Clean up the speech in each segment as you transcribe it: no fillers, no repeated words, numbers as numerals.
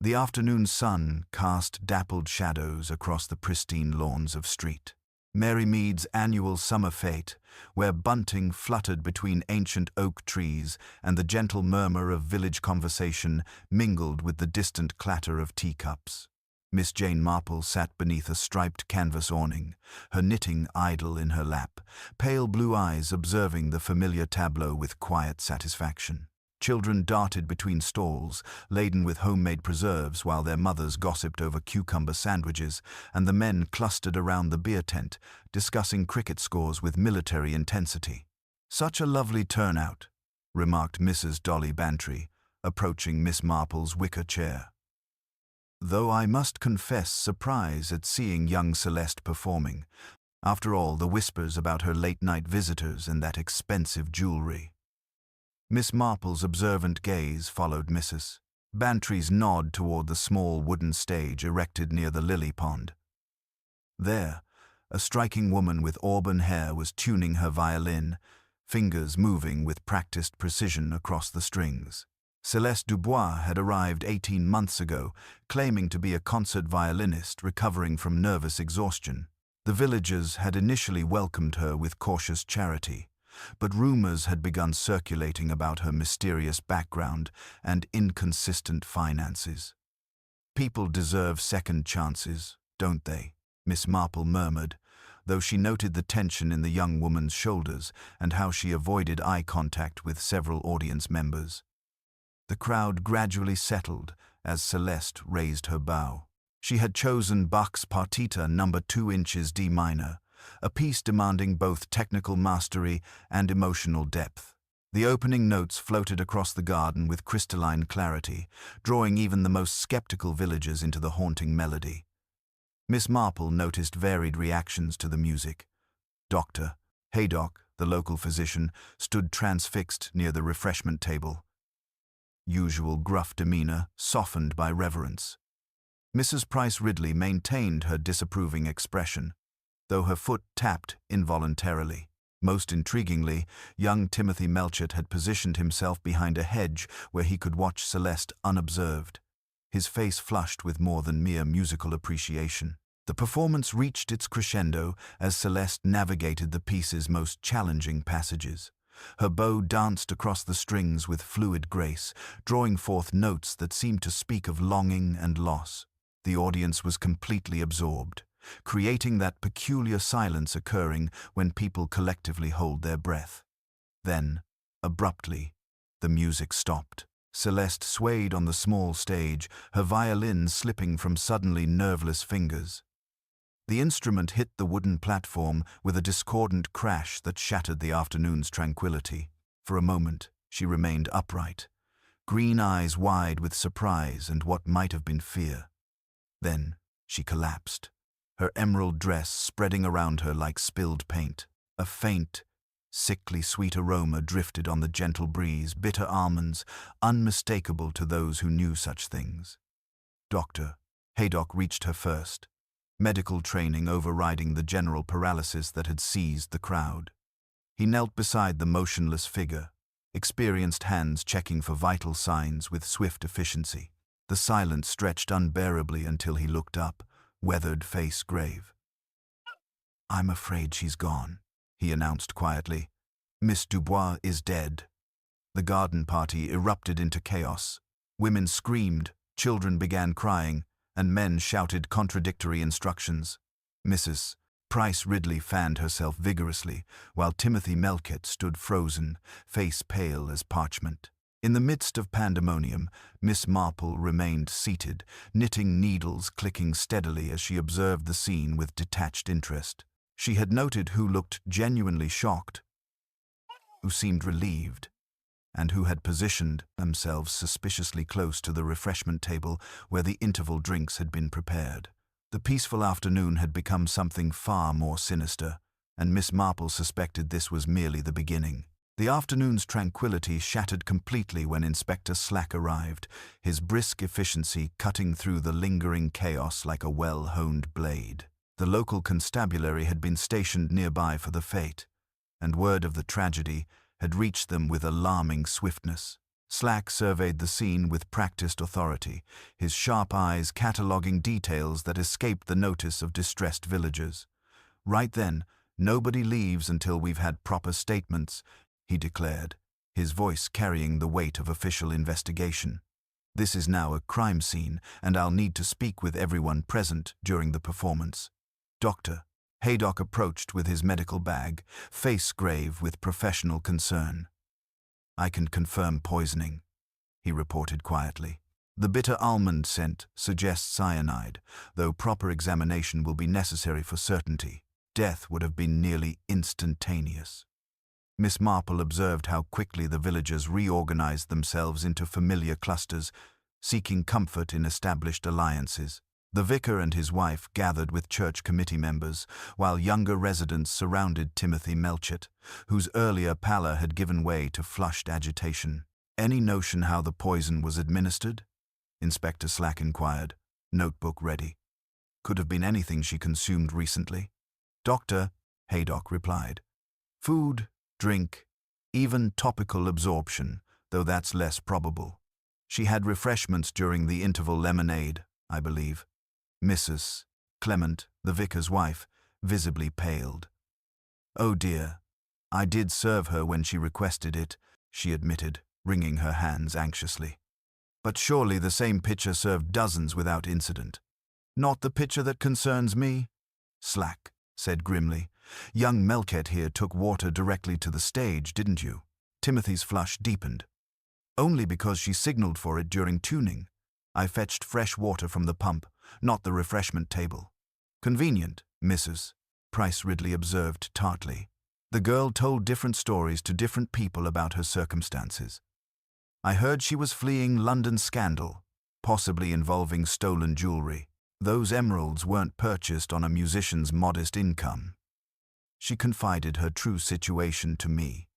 The afternoon sun cast dappled shadows across the pristine lawns of street. Mary Mead's annual summer fete, where bunting fluttered between ancient oak trees and the gentle murmur of village conversation mingled with the distant clatter of teacups. Miss Jane Marple sat beneath a striped canvas awning, her knitting idle in her lap, pale blue eyes observing the familiar tableau with quiet satisfaction. Children darted between stalls, laden with homemade preserves while their mothers gossiped over cucumber sandwiches, and the men clustered around the beer tent, discussing cricket scores with military intensity. "Such a lovely turnout," remarked Mrs. Dolly Bantry, approaching Miss Marple's wicker chair. "Though I must confess surprise at seeing young Celeste performing. After all, the whispers about her late-night visitors and that expensive jewelry." Miss Marple's observant gaze followed Mrs. Bantry's nod toward the small wooden stage erected near the lily pond. There, a striking woman with auburn hair was tuning her violin, fingers moving with practiced precision across the strings. Celeste Dubois had arrived 18 months ago, claiming to be a concert violinist recovering from nervous exhaustion. The villagers had initially welcomed her with cautious charity, but rumors had begun circulating about her mysterious background and inconsistent finances. "People deserve second chances, don't they?" Miss Marple murmured, though she noted the tension in the young woman's shoulders and how she avoided eye contact with several audience members. The crowd gradually settled as Celeste raised her bow. She had chosen Bach's Partita No. 2 inches D minor, a piece demanding both technical mastery and emotional depth. The opening notes floated across the garden with crystalline clarity, drawing even the most skeptical villagers into the haunting melody. Miss Marple noticed varied reactions to the music. Dr. Haydock, the local physician, stood transfixed near the refreshment table. Usual gruff demeanor softened by reverence. Mrs. Price Ridley maintained her disapproving expression, though her foot tapped involuntarily. Most intriguingly, young Timothy Melchett had positioned himself behind a hedge where he could watch Celeste unobserved. His face flushed with more than mere musical appreciation. The performance reached its crescendo as Celeste navigated the piece's most challenging passages. Her bow danced across the strings with fluid grace, drawing forth notes that seemed to speak of longing and loss. The audience was completely absorbed, creating that peculiar silence occurring when people collectively hold their breath. Then, abruptly, the music stopped. Celeste swayed on the small stage, her violin slipping from suddenly nerveless fingers. The instrument hit the wooden platform with a discordant crash that shattered the afternoon's tranquility. For a moment, she remained upright, green eyes wide with surprise and what might have been fear. Then, she collapsed, her emerald dress spreading around her like spilled paint. A faint, sickly sweet aroma drifted on the gentle breeze, bitter almonds, unmistakable to those who knew such things. Dr. Haydock reached her first, medical training overriding the general paralysis that had seized the crowd. He knelt beside the motionless figure, experienced hands checking for vital signs with swift efficiency. The silence stretched unbearably until he looked up, weathered face grave. "I'm afraid she's gone," he announced quietly. "Miss Dubois is dead." The garden party erupted into chaos. Women screamed, children began crying, and men shouted contradictory instructions. Mrs. Price Ridley fanned herself vigorously, while Timothy Melchett stood frozen, face pale as parchment. In the midst of pandemonium, Miss Marple remained seated, knitting needles clicking steadily as she observed the scene with detached interest. She had noted who looked genuinely shocked, who seemed relieved, and who had positioned themselves suspiciously close to the refreshment table where the interval drinks had been prepared. The peaceful afternoon had become something far more sinister, and Miss Marple suspected this was merely the beginning. The afternoon's tranquility shattered completely when Inspector Slack arrived, his brisk efficiency cutting through the lingering chaos like a well-honed blade. The local constabulary had been stationed nearby for the fete, and word of the tragedy had reached them with alarming swiftness. Slack surveyed the scene with practiced authority, his sharp eyes cataloguing details that escaped the notice of distressed villagers. "Right then, nobody leaves until we've had proper statements," he declared, his voice carrying the weight of official investigation. "This is now a crime scene, and I'll need to speak with everyone present during the performance." Dr. Haydock approached with his medical bag, face grave with professional concern. "I can confirm poisoning," he reported quietly. "The bitter almond scent suggests cyanide, though proper examination will be necessary for certainty. Death would have been nearly instantaneous." Miss Marple observed how quickly the villagers reorganized themselves into familiar clusters, seeking comfort in established alliances. The vicar and his wife gathered with church committee members, while younger residents surrounded Timothy Melchett, whose earlier pallor had given way to flushed agitation. "Any notion how the poison was administered?" Inspector Slack inquired, notebook ready. "Could have been anything she consumed recently." "Dr. Haydock replied. "Food, drink, even topical absorption, though that's less probable. She had refreshments during the interval lemonade, I believe." Mrs. Clement, the vicar's wife, visibly paled. "Oh dear, I did serve her when she requested it," she admitted, wringing her hands anxiously. "But surely the same pitcher served dozens without incident." "Not the pitcher that concerns me," Slack said grimly. "Young Melchett here took water directly to the stage, didn't you?" Timothy's flush deepened. "Only because she signaled for it during tuning. I fetched fresh water from the pump, not the refreshment table." "Convenient, Mrs. Price Ridley observed tartly. "The girl told different stories to different people about her circumstances. I heard she was fleeing London scandal, possibly involving stolen jewelry. Those emeralds weren't purchased on a musician's modest income. She confided her true situation to me."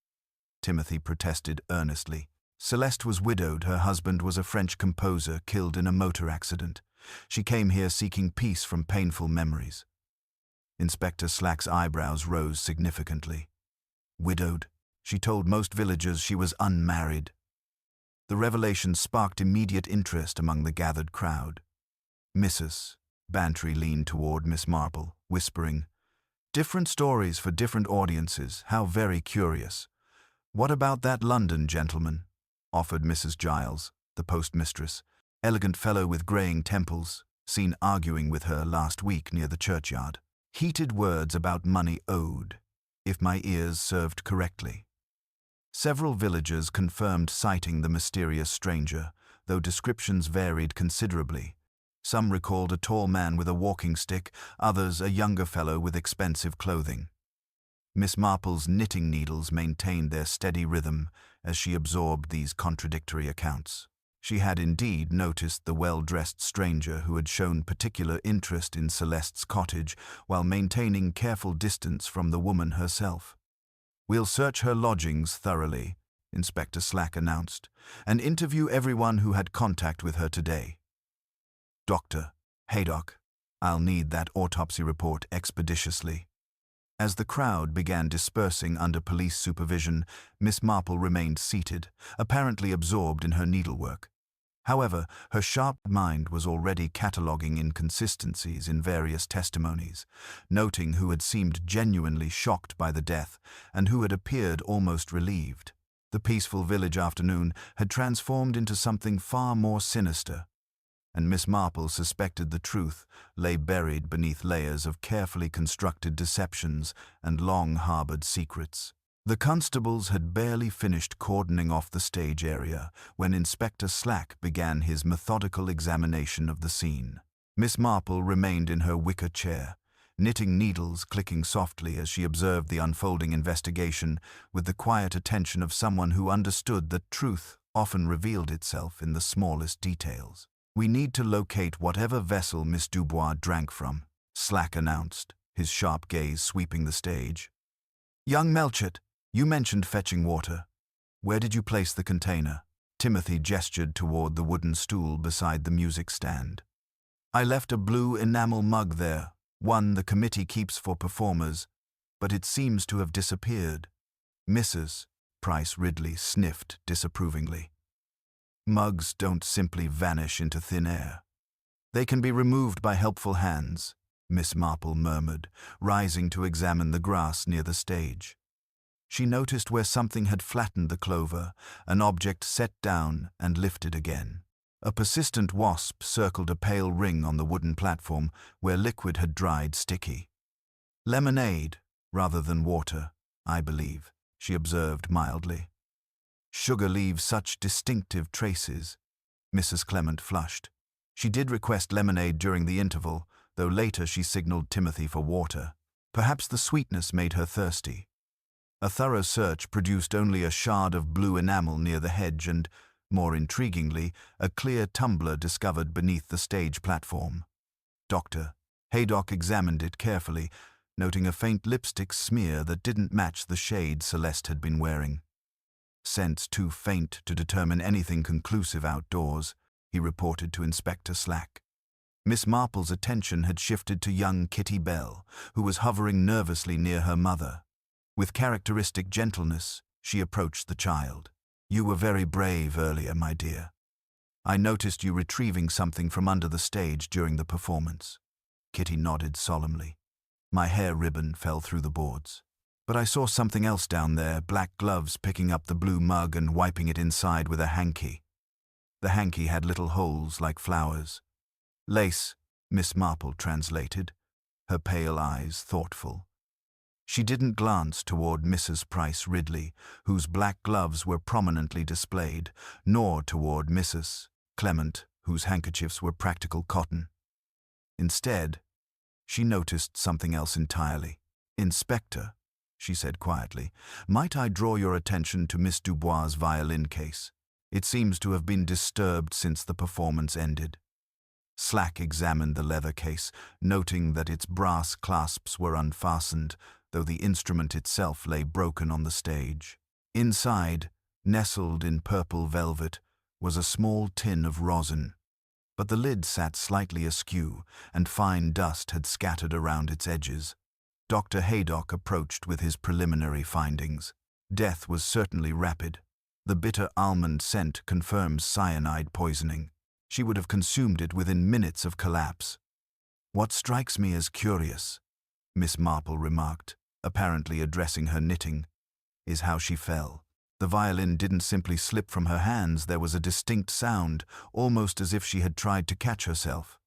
Timothy protested earnestly. "Celeste was widowed. Her husband was a French composer killed in a motor accident. She came here seeking peace from painful memories." Inspector Slack's eyebrows rose significantly. "Widowed? She told most villagers she was unmarried." The revelation sparked immediate interest among the gathered crowd. Mrs. Bantry leaned toward Miss Marple, whispering, "Different stories for different audiences. How very curious." "What about that London gentleman?" offered Mrs. Giles, the postmistress, elegant fellow with graying temples, seen arguing with her last week near the churchyard. "Heated words about money owed, if my ears served correctly." Several villagers confirmed sighting the mysterious stranger, though descriptions varied considerably. Some recalled a tall man with a walking stick, others a younger fellow with expensive clothing. Miss Marple's knitting needles maintained their steady rhythm as she absorbed these contradictory accounts. She had indeed noticed the well-dressed stranger who had shown particular interest in Celeste's cottage while maintaining careful distance from the woman herself. "We'll search her lodgings thoroughly," Inspector Slack announced, "and interview everyone who had contact with her today. Dr. Haydock, I'll need that autopsy report expeditiously." As the crowd began dispersing under police supervision, Miss Marple remained seated, apparently absorbed in her needlework. However, her sharp mind was already cataloguing inconsistencies in various testimonies, noting who had seemed genuinely shocked by the death and who had appeared almost relieved. The peaceful village afternoon had transformed into something far more sinister, and Miss Marple suspected the truth lay buried beneath layers of carefully constructed deceptions and long-harbored secrets. The constables had barely finished cordoning off the stage area when Inspector Slack began his methodical examination of the scene. Miss Marple remained in her wicker chair, knitting needles clicking softly as she observed the unfolding investigation with the quiet attention of someone who understood that truth often revealed itself in the smallest details. "We need to locate whatever vessel Miss Dubois drank from," Slack announced, his sharp gaze sweeping the stage. "Young Melchett, you mentioned fetching water. Where did you place the container?" Timothy gestured toward the wooden stool beside the music stand. "I left a blue enamel mug there, one the committee keeps for performers, but it seems to have disappeared." Mrs. Price Ridley sniffed disapprovingly. Mugs don't simply vanish into thin air. They can be removed by helpful hands, Miss Marple murmured, rising to examine the grass near the stage. She noticed where something had flattened the clover, an object set down and lifted again. A persistent wasp circled a pale ring on the wooden platform where liquid had dried sticky. Lemonade, rather than water, I believe, she observed mildly. Sugar leaves such distinctive traces. Mrs. Clement flushed. She did request lemonade during the interval, though later she signaled Timothy for water. Perhaps the sweetness made her thirsty. A thorough search produced only a shard of blue enamel near the hedge and, more intriguingly, a clear tumbler discovered beneath the stage platform. Dr. Haydock examined it carefully, noting a faint lipstick smear that didn't match the shade Celeste had been wearing. Scents too faint to determine anything conclusive outdoors, he reported to Inspector Slack. Miss Marple's attention had shifted to young Kitty Bell, who was hovering nervously near her mother. With characteristic gentleness, she approached the child. "You were very brave earlier, my dear. I noticed you retrieving something from under the stage during the performance." Kitty nodded solemnly. "My hair ribbon fell through the boards. But I saw something else down there, black gloves picking up the blue mug and wiping it inside with a hanky. The hanky had little holes like flowers. Lace," Miss Marple translated, her pale eyes thoughtful. She didn't glance toward Mrs. Price Ridley, whose black gloves were prominently displayed, nor toward Mrs. Clement, whose handkerchiefs were practical cotton. Instead, she noticed something else entirely. "Inspector," she said quietly, "might I draw your attention to Miss Dubois' violin case? It seems to have been disturbed since the performance ended." Slack examined the leather case, noting that its brass clasps were unfastened, though the instrument itself lay broken on the stage. Inside, nestled in purple velvet, was a small tin of rosin, but the lid sat slightly askew, and fine dust had scattered around its edges. Dr. Haydock approached with his preliminary findings. Death was certainly rapid. The bitter almond scent confirms cyanide poisoning. She would have consumed it within minutes of collapse. "What strikes me as curious," Miss Marple remarked, apparently addressing her knitting, "is how she fell. The violin didn't simply slip from her hands, there was a distinct sound, almost as if she had tried to catch herself."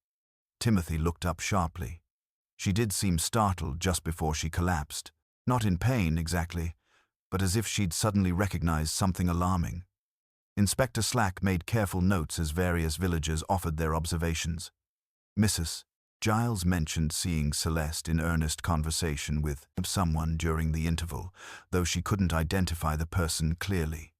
Timothy looked up sharply. She did seem startled just before she collapsed. Not in pain, exactly, but as if she'd suddenly recognized something alarming. Inspector Slack made careful notes as various villagers offered their observations. Mrs. Giles mentioned seeing Celeste in earnest conversation with someone during the interval, though she couldn't identify the person clearly.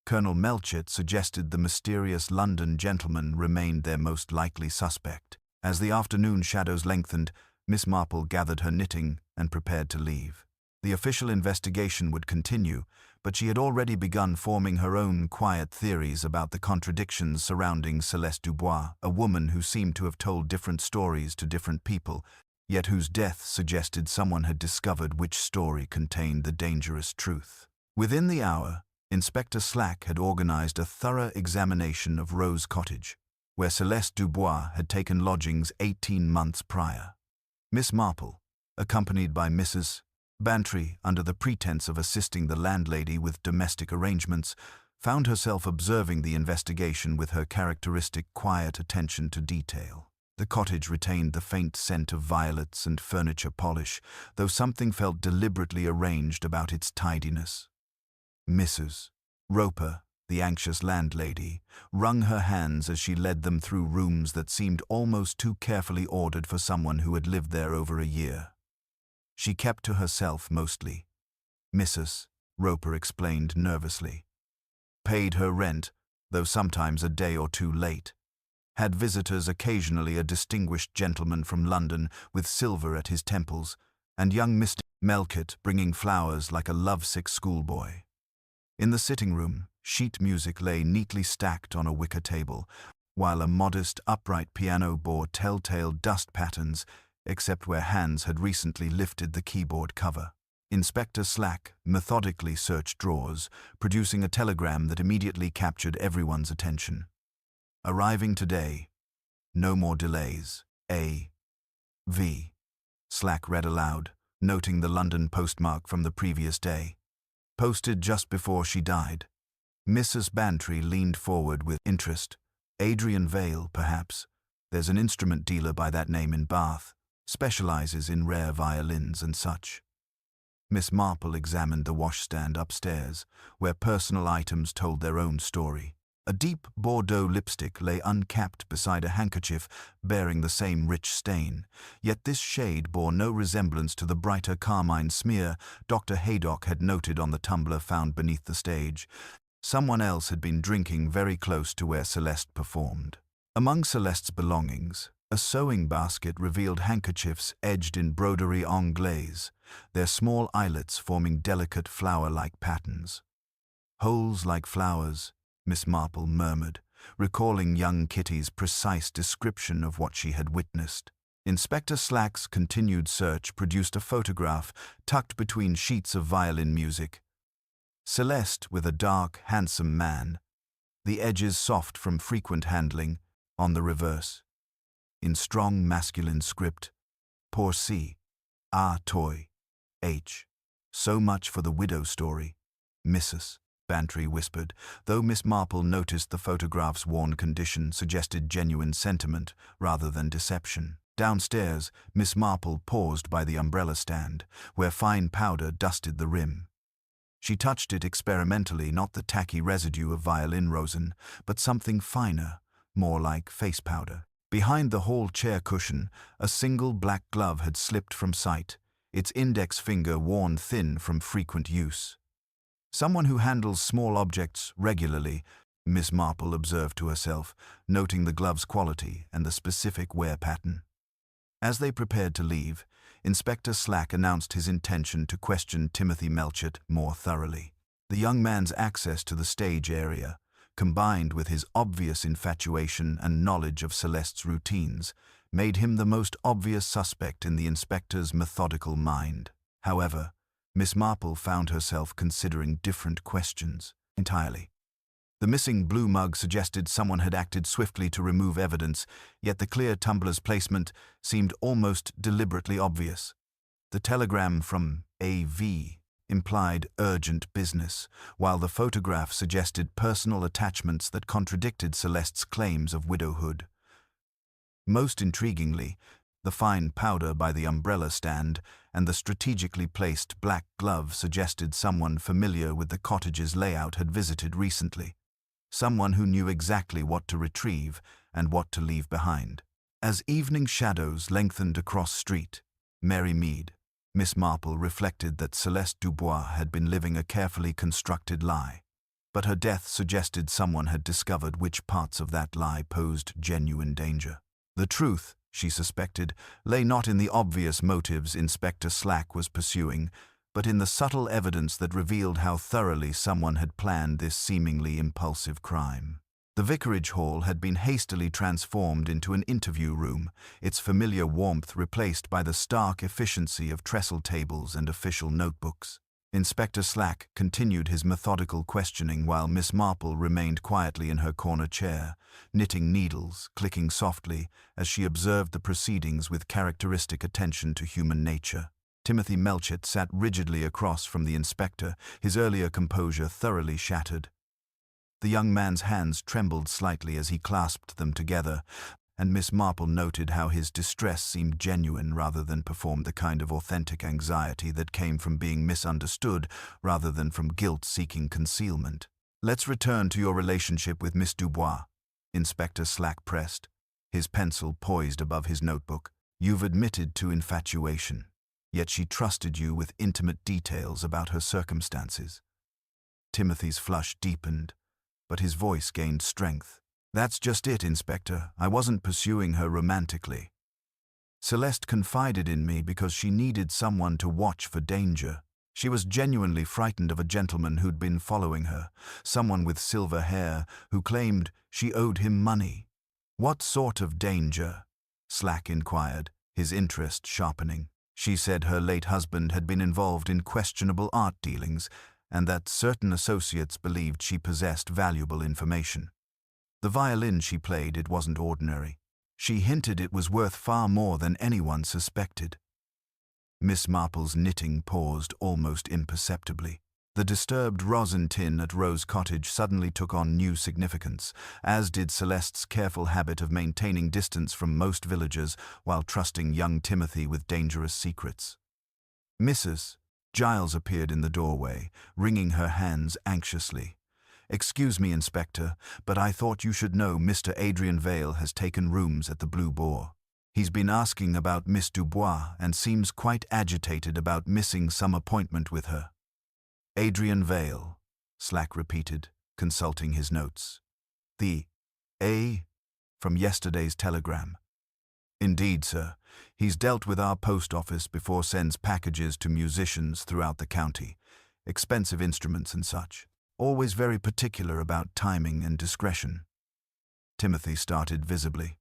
Colonel Melchett suggested the mysterious London gentleman remained their most likely suspect. As the afternoon shadows lengthened, Miss Marple gathered her knitting and prepared to leave. The official investigation would continue, but she had already begun forming her own quiet theories about the contradictions surrounding Celeste Dubois, a woman who seemed to have told different stories to different people, yet whose death suggested someone had discovered which story contained the dangerous truth. Within the hour, Inspector Slack had organized a thorough examination of Rose Cottage, where Celeste Dubois had taken lodgings 18 months prior. Miss Marple, accompanied by Mrs. Bantry under the pretense of assisting the landlady with domestic arrangements, found herself observing the investigation with her characteristic quiet attention to detail. The cottage retained the faint scent of violets and furniture polish, though something felt deliberately arranged about its tidiness. Mrs. Roper, the anxious landlady, wrung her hands as she led them through rooms that seemed almost too carefully ordered for someone who had lived there over a year. She kept to herself mostly, Mrs. Roper explained nervously. Paid her rent, though sometimes a day or two late. Had visitors occasionally, a distinguished gentleman from London with silver at his temples, and young Mr. Melchett bringing flowers like a lovesick schoolboy. In the sitting room, sheet music lay neatly stacked on a wicker table, while a modest, upright piano bore telltale dust patterns, except where hands had recently lifted the keyboard cover. Inspector Slack methodically searched drawers, producing a telegram that immediately captured everyone's attention. Arriving today. No more delays. A. V. Slack read aloud, noting the London postmark from the previous day. Posted just before she died. Mrs. Bantry leaned forward with interest. Adrian Vale, perhaps. There's an instrument dealer by that name in Bath. Specializes in rare violins and such. Miss Marple examined the washstand upstairs, where personal items told their own story. A deep Bordeaux lipstick lay uncapped beside a handkerchief bearing the same rich stain, yet this shade bore no resemblance to the brighter carmine smear Dr. Haydock had noted on the tumbler found beneath the stage. Someone else had been drinking very close to where Celeste performed. Among Celeste's belongings, a sewing basket revealed handkerchiefs edged in broderie anglaise, their small eyelets forming delicate flower-like patterns. Holes like flowers, Miss Marple murmured, recalling young Kitty's precise description of what she had witnessed. Inspector Slack's continued search produced a photograph tucked between sheets of violin music. Celeste with a dark, handsome man, the edges soft from frequent handling, on the reverse. In strong masculine script, pour C, ah toy, H. So much for the widow story, Mrs. Bantry whispered, though Miss Marple noticed the photograph's worn condition suggested genuine sentiment rather than deception. Downstairs, Miss Marple paused by the umbrella stand, where fine powder dusted the rim. She touched it experimentally, not the tacky residue of violin rosin, but something finer, more like face powder. Behind the hall chair cushion, a single black glove had slipped from sight, its index finger worn thin from frequent use. Someone who handles small objects regularly, Miss Marple observed to herself, noting the glove's quality and the specific wear pattern. As they prepared to leave, Inspector Slack announced his intention to question Timothy Melchett more thoroughly. The young man's access to the stage area, combined with his obvious infatuation and knowledge of Celeste's routines, made him the most obvious suspect in the inspector's methodical mind. However, Miss Marple found herself considering different questions entirely. The missing blue mug suggested someone had acted swiftly to remove evidence, yet the clear tumbler's placement seemed almost deliberately obvious. The telegram from A.V. implied urgent business, while the photograph suggested personal attachments that contradicted Celeste's claims of widowhood. Most intriguingly, the fine powder by the umbrella stand and the strategically placed black glove suggested someone familiar with the cottage's layout had visited recently. Someone who knew exactly what to retrieve and what to leave behind. As evening shadows lengthened across street, Mary Mead, Miss Marple reflected that Celeste Dubois had been living a carefully constructed lie. But her death suggested someone had discovered which parts of that lie posed genuine danger. The truth, she suspected, lay not in the obvious motives Inspector Slack was pursuing, but in the subtle evidence that revealed how thoroughly someone had planned this seemingly impulsive crime. The vicarage hall had been hastily transformed into an interview room, its familiar warmth replaced by the stark efficiency of trestle tables and official notebooks. Inspector Slack continued his methodical questioning while Miss Marple remained quietly in her corner chair, knitting needles, clicking softly, as she observed the proceedings with characteristic attention to human nature. Timothy Melchett sat rigidly across from the inspector, his earlier composure thoroughly shattered. The young man's hands trembled slightly as he clasped them together, and Miss Marple noted how his distress seemed genuine rather than performed the kind of authentic anxiety that came from being misunderstood rather than from guilt-seeking concealment. "Let's return to your relationship with Miss Dubois," Inspector Slack pressed, his pencil poised above his notebook. "You've admitted to infatuation, yet she trusted you with intimate details about her circumstances." Timothy's flush deepened, but his voice gained strength. "That's just it, Inspector. I wasn't pursuing her romantically. Celeste confided in me because she needed someone to watch for danger. She was genuinely frightened of a gentleman who'd been following her, someone with silver hair who claimed she owed him money." "What sort of danger?" Slack inquired, his interest sharpening. She said her late husband had been involved in questionable art dealings and that certain associates believed she possessed valuable information. The violin she played, it wasn't ordinary. She hinted it was worth far more than anyone suspected. Miss Marple's knitting paused almost imperceptibly. The disturbed rosin tin at Rose Cottage suddenly took on new significance, as did Celeste's careful habit of maintaining distance from most villagers while trusting young Timothy with dangerous secrets. Mrs. Giles appeared in the doorway, wringing her hands anxiously. "Excuse me, Inspector, but I thought you should know Mr. Adrian Vale has taken rooms at the Blue Boar. He's been asking about Miss Dubois and seems quite agitated about missing some appointment with her." "Adrian Vale," Slack repeated, consulting his notes. "The A from yesterday's telegram." "Indeed, sir. He's dealt with our post office before sends packages to musicians throughout the county, expensive instruments and such. Always very particular about timing and discretion." Timothy started visibly.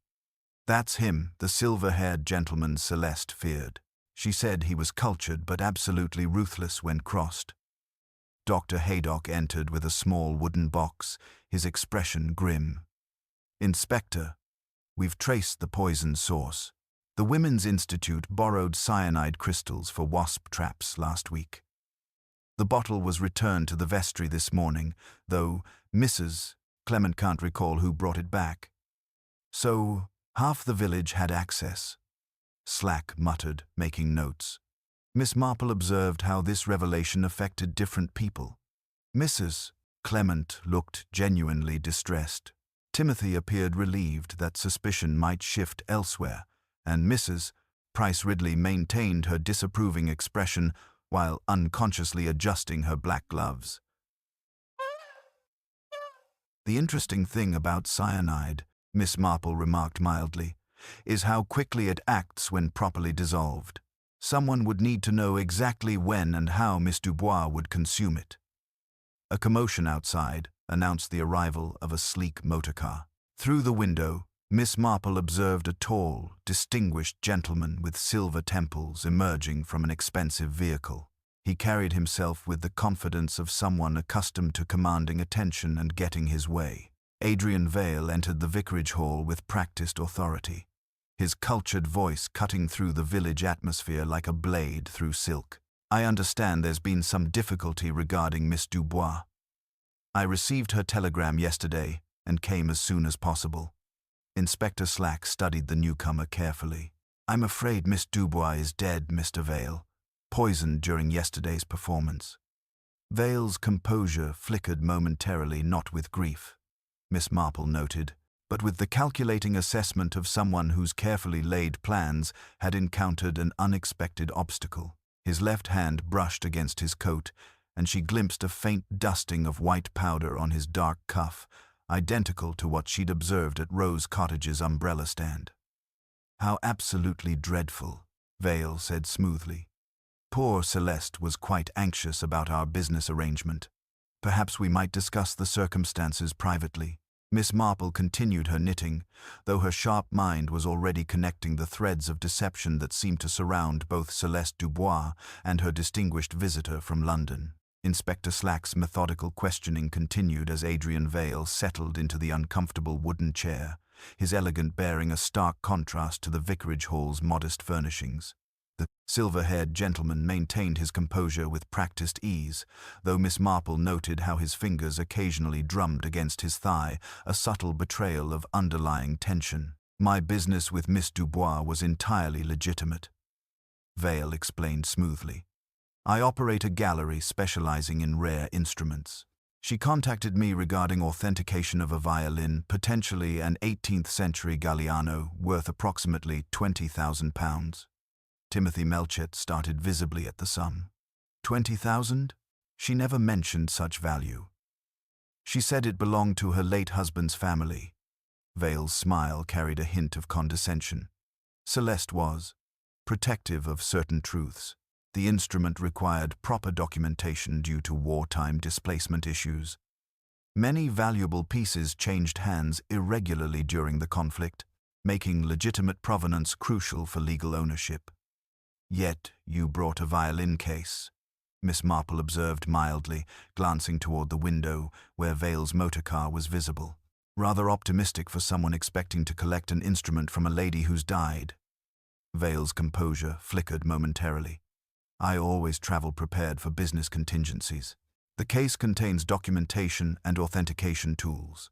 "That's him, the silver-haired gentleman Celeste feared. She said he was cultured but absolutely ruthless when crossed." Dr. Haydock entered with a small wooden box, his expression grim. "Inspector, we've traced the poison source. The Women's Institute borrowed cyanide crystals for wasp traps last week. The bottle was returned to the vestry this morning, though Mrs. Clement can't recall who brought it back. So half the village had access." Slack muttered, making notes. Miss Marple observed how this revelation affected different people. Mrs. Clement looked genuinely distressed. Timothy appeared relieved that suspicion might shift elsewhere, and Mrs. Price Ridley maintained her disapproving expression while unconsciously adjusting her black gloves. "The interesting thing about cyanide," Miss Marple remarked mildly, "is how quickly it acts when properly dissolved. Someone would need to know exactly when and how Miss Dubois would consume it." A commotion outside announced the arrival of a sleek motorcar. Through the window, Miss Marple observed a tall, distinguished gentleman with silver temples emerging from an expensive vehicle. He carried himself with the confidence of someone accustomed to commanding attention and getting his way. Adrian Vale entered the vicarage hall with practiced authority, his cultured voice cutting through the village atmosphere like a blade through silk. "I understand there's been some difficulty regarding Miss Dubois. I received her telegram yesterday and came as soon as possible." Inspector Slack studied the newcomer carefully. "I'm afraid Miss Dubois is dead, Mr. Vale, poisoned during yesterday's performance." Vale's composure flickered momentarily, not with grief, Miss Marple noted, but with the calculating assessment of someone whose carefully laid plans had encountered an unexpected obstacle. His left hand brushed against his coat, and she glimpsed a faint dusting of white powder on his dark cuff, identical to what she'd observed at Rose Cottage's umbrella stand. "How absolutely dreadful," Vale said smoothly. "Poor Celeste was quite anxious about our business arrangement. Perhaps we might discuss the circumstances privately." Miss Marple continued her knitting, though her sharp mind was already connecting the threads of deception that seemed to surround both Celeste Dubois and her distinguished visitor from London. Inspector Slack's methodical questioning continued as Adrian Vale settled into the uncomfortable wooden chair, his elegant bearing a stark contrast to the vicarage hall's modest furnishings. The silver-haired gentleman maintained his composure with practiced ease, though Miss Marple noted how his fingers occasionally drummed against his thigh, a subtle betrayal of underlying tension. "My business with Miss Dubois was entirely legitimate," Vale explained smoothly. "I operate a gallery specializing in rare instruments. She contacted me regarding authentication of a violin, potentially an 18th-century Galliano, worth approximately £20,000. Timothy Melchett started visibly at the sum. 20,000? She never mentioned such value. She said it belonged to her late husband's family. Vale's smile carried a hint of condescension. Celeste was protective of certain truths. The instrument required proper documentation due to wartime displacement issues. Many valuable pieces changed hands irregularly during the conflict, making legitimate provenance crucial for legal ownership. Yet you brought a violin case, Miss Marple observed mildly, glancing toward the window where Vale's motor car was visible. Rather optimistic for someone expecting to collect an instrument from a lady who's died. Vale's composure flickered momentarily. I always travel prepared for business contingencies. The case contains documentation and authentication tools.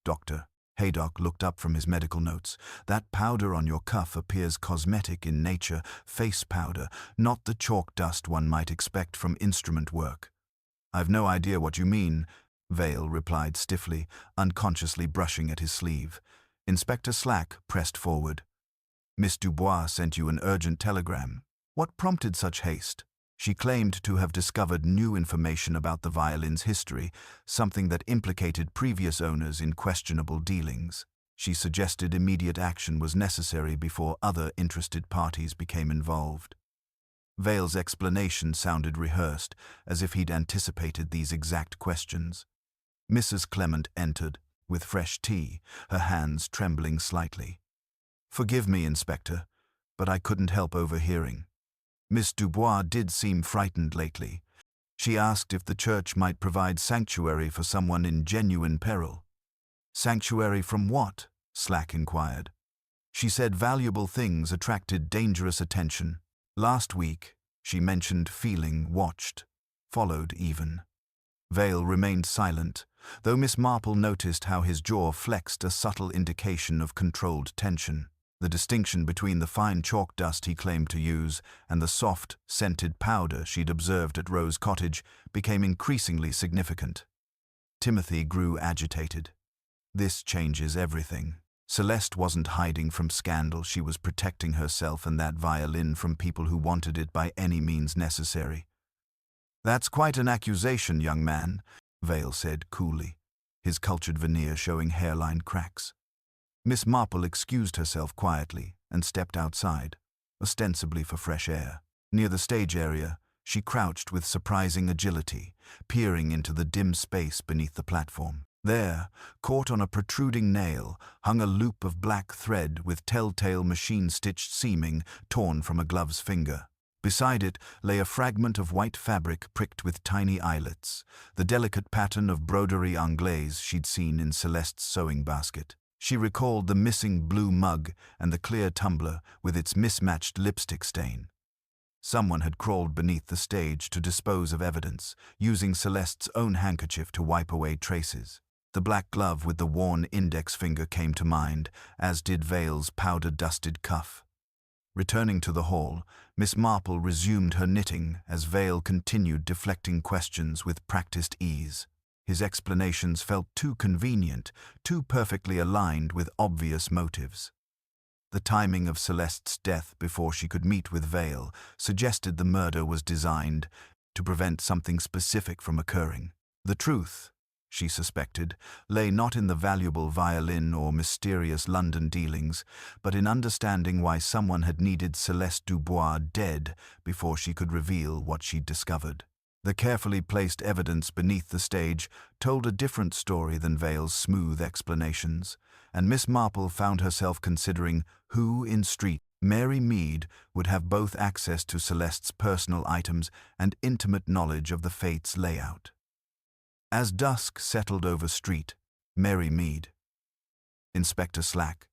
Dr. Haydock looked up from his medical notes. That powder on your cuff appears cosmetic in nature, face powder, not the chalk dust one might expect from instrument work. I've no idea what you mean, Vale replied stiffly, unconsciously brushing at his sleeve. Inspector Slack pressed forward. Miss Dubois sent you an urgent telegram. What prompted such haste? She claimed to have discovered new information about the violin's history, something that implicated previous owners in questionable dealings. She suggested immediate action was necessary before other interested parties became involved. Vale's explanation sounded rehearsed, as if he'd anticipated these exact questions. Mrs. Clement entered, with fresh tea, her hands trembling slightly. Forgive me, Inspector, but I couldn't help overhearing. Miss Dubois did seem frightened lately. She asked if the church might provide sanctuary for someone in genuine peril. Sanctuary from what? Slack inquired. She said valuable things attracted dangerous attention. Last week, she mentioned feeling watched, followed even. Vale remained silent, though Miss Marple noticed how his jaw flexed, a subtle indication of controlled tension. The distinction between the fine chalk dust he claimed to use and the soft, scented powder she'd observed at Rose Cottage became increasingly significant. Timothy grew agitated. This changes everything. Celeste wasn't hiding from scandal. She was protecting herself and that violin from people who wanted it by any means necessary. That's quite an accusation, young man, Vale said coolly, his cultured veneer showing hairline cracks. Miss Marple excused herself quietly and stepped outside, ostensibly for fresh air. Near the stage area, she crouched with surprising agility, peering into the dim space beneath the platform. There, caught on a protruding nail, hung a loop of black thread with telltale machine-stitched seaming torn from a glove's finger. Beside it lay a fragment of white fabric pricked with tiny eyelets, the delicate pattern of broderie anglaise she'd seen in Celeste's sewing basket. She recalled the missing blue mug and the clear tumbler with its mismatched lipstick stain. Someone had crawled beneath the stage to dispose of evidence, using Celeste's own handkerchief to wipe away traces. The black glove with the worn index finger came to mind, as did Vale's powder-dusted cuff. Returning to the hall, Miss Marple resumed her knitting as Vale continued deflecting questions with practiced ease. His explanations felt too convenient, too perfectly aligned with obvious motives. The timing of Celeste's death before she could meet with Vale suggested the murder was designed to prevent something specific from occurring. The truth, she suspected, lay not in the valuable violin or mysterious London dealings, but in understanding why someone had needed Celeste Dubois dead before she could reveal what she'd discovered. The carefully placed evidence beneath the stage told a different story than Vale's smooth explanations, and Miss Marple found herself considering who in street Mary Mead would have both access to Celeste's personal items and intimate knowledge of the fate's layout. As dusk settled over street, Mary Mead, Inspector Slack,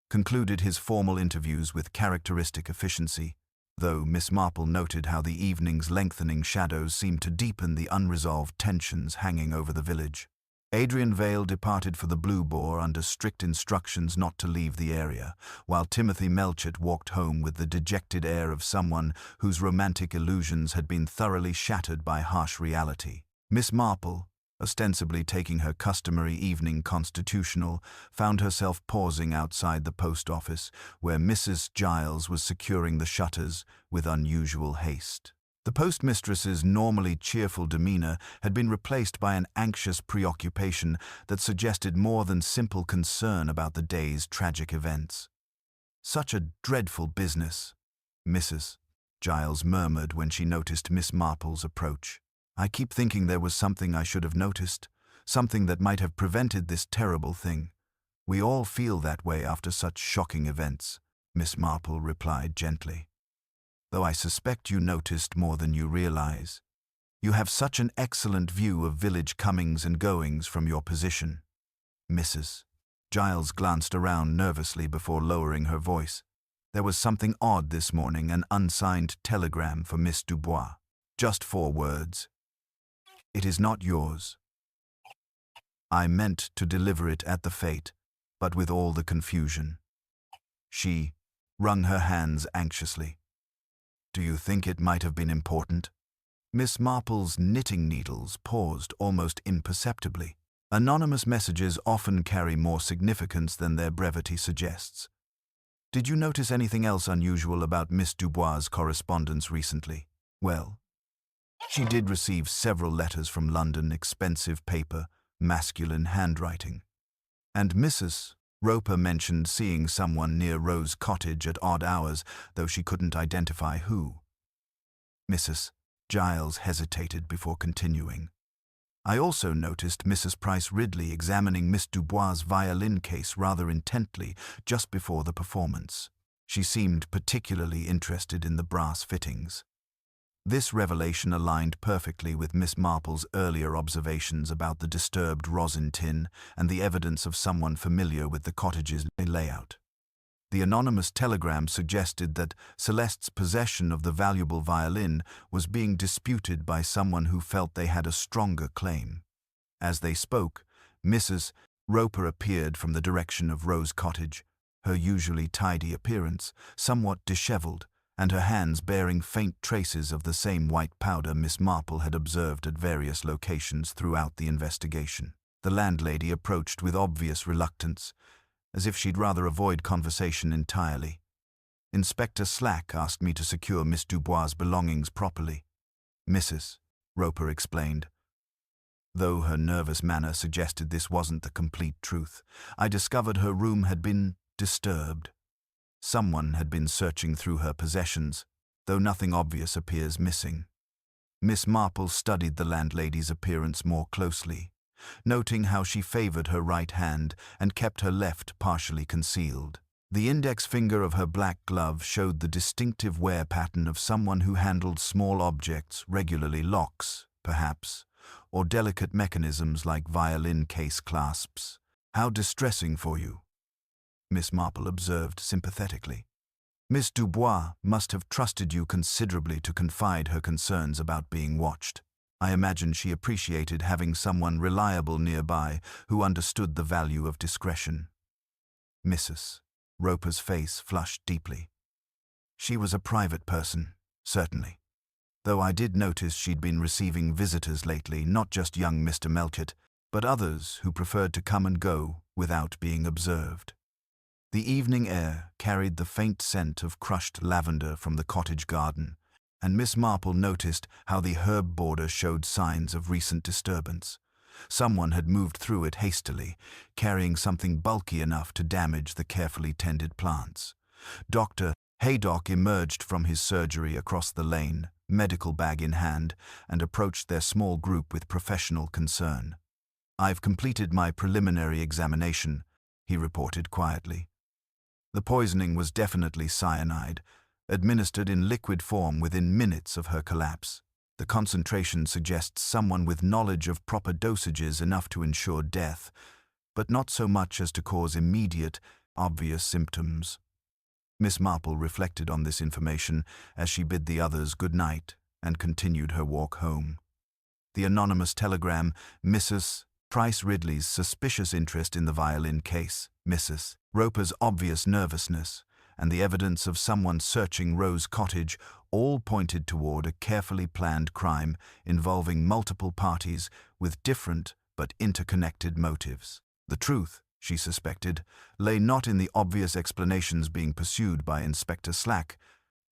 concluded his formal interviews with characteristic efficiency, though Miss Marple noted how the evening's lengthening shadows seemed to deepen the unresolved tensions hanging over the village. Adrian Vale departed for the Blue Boar under strict instructions not to leave the area, while Timothy Melchett walked home with the dejected air of someone whose romantic illusions had been thoroughly shattered by harsh reality. Miss Marple, ostensibly taking her customary evening constitutional, found herself pausing outside the post office, where Mrs. Giles was securing the shutters with unusual haste. The postmistress's normally cheerful demeanor had been replaced by an anxious preoccupation that suggested more than simple concern about the day's tragic events. Such a dreadful business, Mrs. Giles murmured when she noticed Miss Marple's approach. I keep thinking there was something I should have noticed, something that might have prevented this terrible thing. We all feel that way after such shocking events, Miss Marple replied gently. though I suspect you noticed more than you realize. You have such an excellent view of village comings and goings from your position. Mrs. Giles glanced around nervously before lowering her voice. There was something odd this morning, an unsigned telegram for Miss Dubois. Just 4 words. It is not yours. I meant to deliver it at the fete, but with all the confusion. She wrung her hands anxiously. Do you think it might have been important? Miss Marple's knitting needles paused almost imperceptibly. Anonymous messages often carry more significance than their brevity suggests. Did you notice anything else unusual about Miss Dubois' correspondence recently? Well, she did receive several letters from London, expensive paper, masculine handwriting. And Mrs. Roper mentioned seeing someone near Rose Cottage at odd hours, though she couldn't identify who. Mrs. Giles hesitated before continuing. I also noticed Mrs. Price Ridley examining Miss Dubois' violin case rather intently just before the performance. She seemed particularly interested in the brass fittings. This revelation aligned perfectly with Miss Marple's earlier observations about the disturbed rosin tin and the evidence of someone familiar with the cottage's layout. The anonymous telegram suggested that Celeste's possession of the valuable violin was being disputed by someone who felt they had a stronger claim. As they spoke, Mrs. Roper appeared from the direction of Rose Cottage, her usually tidy appearance somewhat disheveled, and her hands bearing faint traces of the same white powder Miss Marple had observed at various locations throughout the investigation. The landlady approached with obvious reluctance, as if she'd rather avoid conversation entirely. Inspector Slack asked me to secure Miss Dubois' belongings properly, Mrs. Roper explained. Though her nervous manner suggested this wasn't the complete truth, I discovered her room had been disturbed. Someone had been searching through her possessions, though nothing obvious appears missing. Miss Marple studied the landlady's appearance more closely, noting how she favored her right hand and kept her left partially concealed. The index finger of her black glove showed the distinctive wear pattern of someone who handled small objects, regularly locks, perhaps, or delicate mechanisms like violin case clasps. How distressing for you, Miss Marple observed sympathetically. Miss Dubois must have trusted you considerably to confide her concerns about being watched. I imagine she appreciated having someone reliable nearby who understood the value of discretion. Mrs. Roper's face flushed deeply. She was a private person, certainly, though I did notice she'd been receiving visitors lately, not just young Mr. Melchett, but others who preferred to come and go without being observed. The evening air carried the faint scent of crushed lavender from the cottage garden, and Miss Marple noticed how the herb border showed signs of recent disturbance. Someone had moved through it hastily, carrying something bulky enough to damage the carefully tended plants. Dr. Haydock emerged from his surgery across the lane, medical bag in hand, and approached their small group with professional concern. I've completed my preliminary examination, he reported quietly. The poisoning was definitely cyanide, administered in liquid form within minutes of her collapse. The concentration suggests someone with knowledge of proper dosages enough to ensure death, but not so much as to cause immediate, obvious symptoms. Miss Marple reflected on this information as she bid the others good night and continued her walk home. The anonymous telegram, Mrs. Price Ridley's suspicious interest in the violin case, Mrs. Roper's obvious nervousness, and the evidence of someone searching Rose Cottage all pointed toward a carefully planned crime involving multiple parties with different but interconnected motives. The truth, she suspected, lay not in the obvious explanations being pursued by Inspector Slack,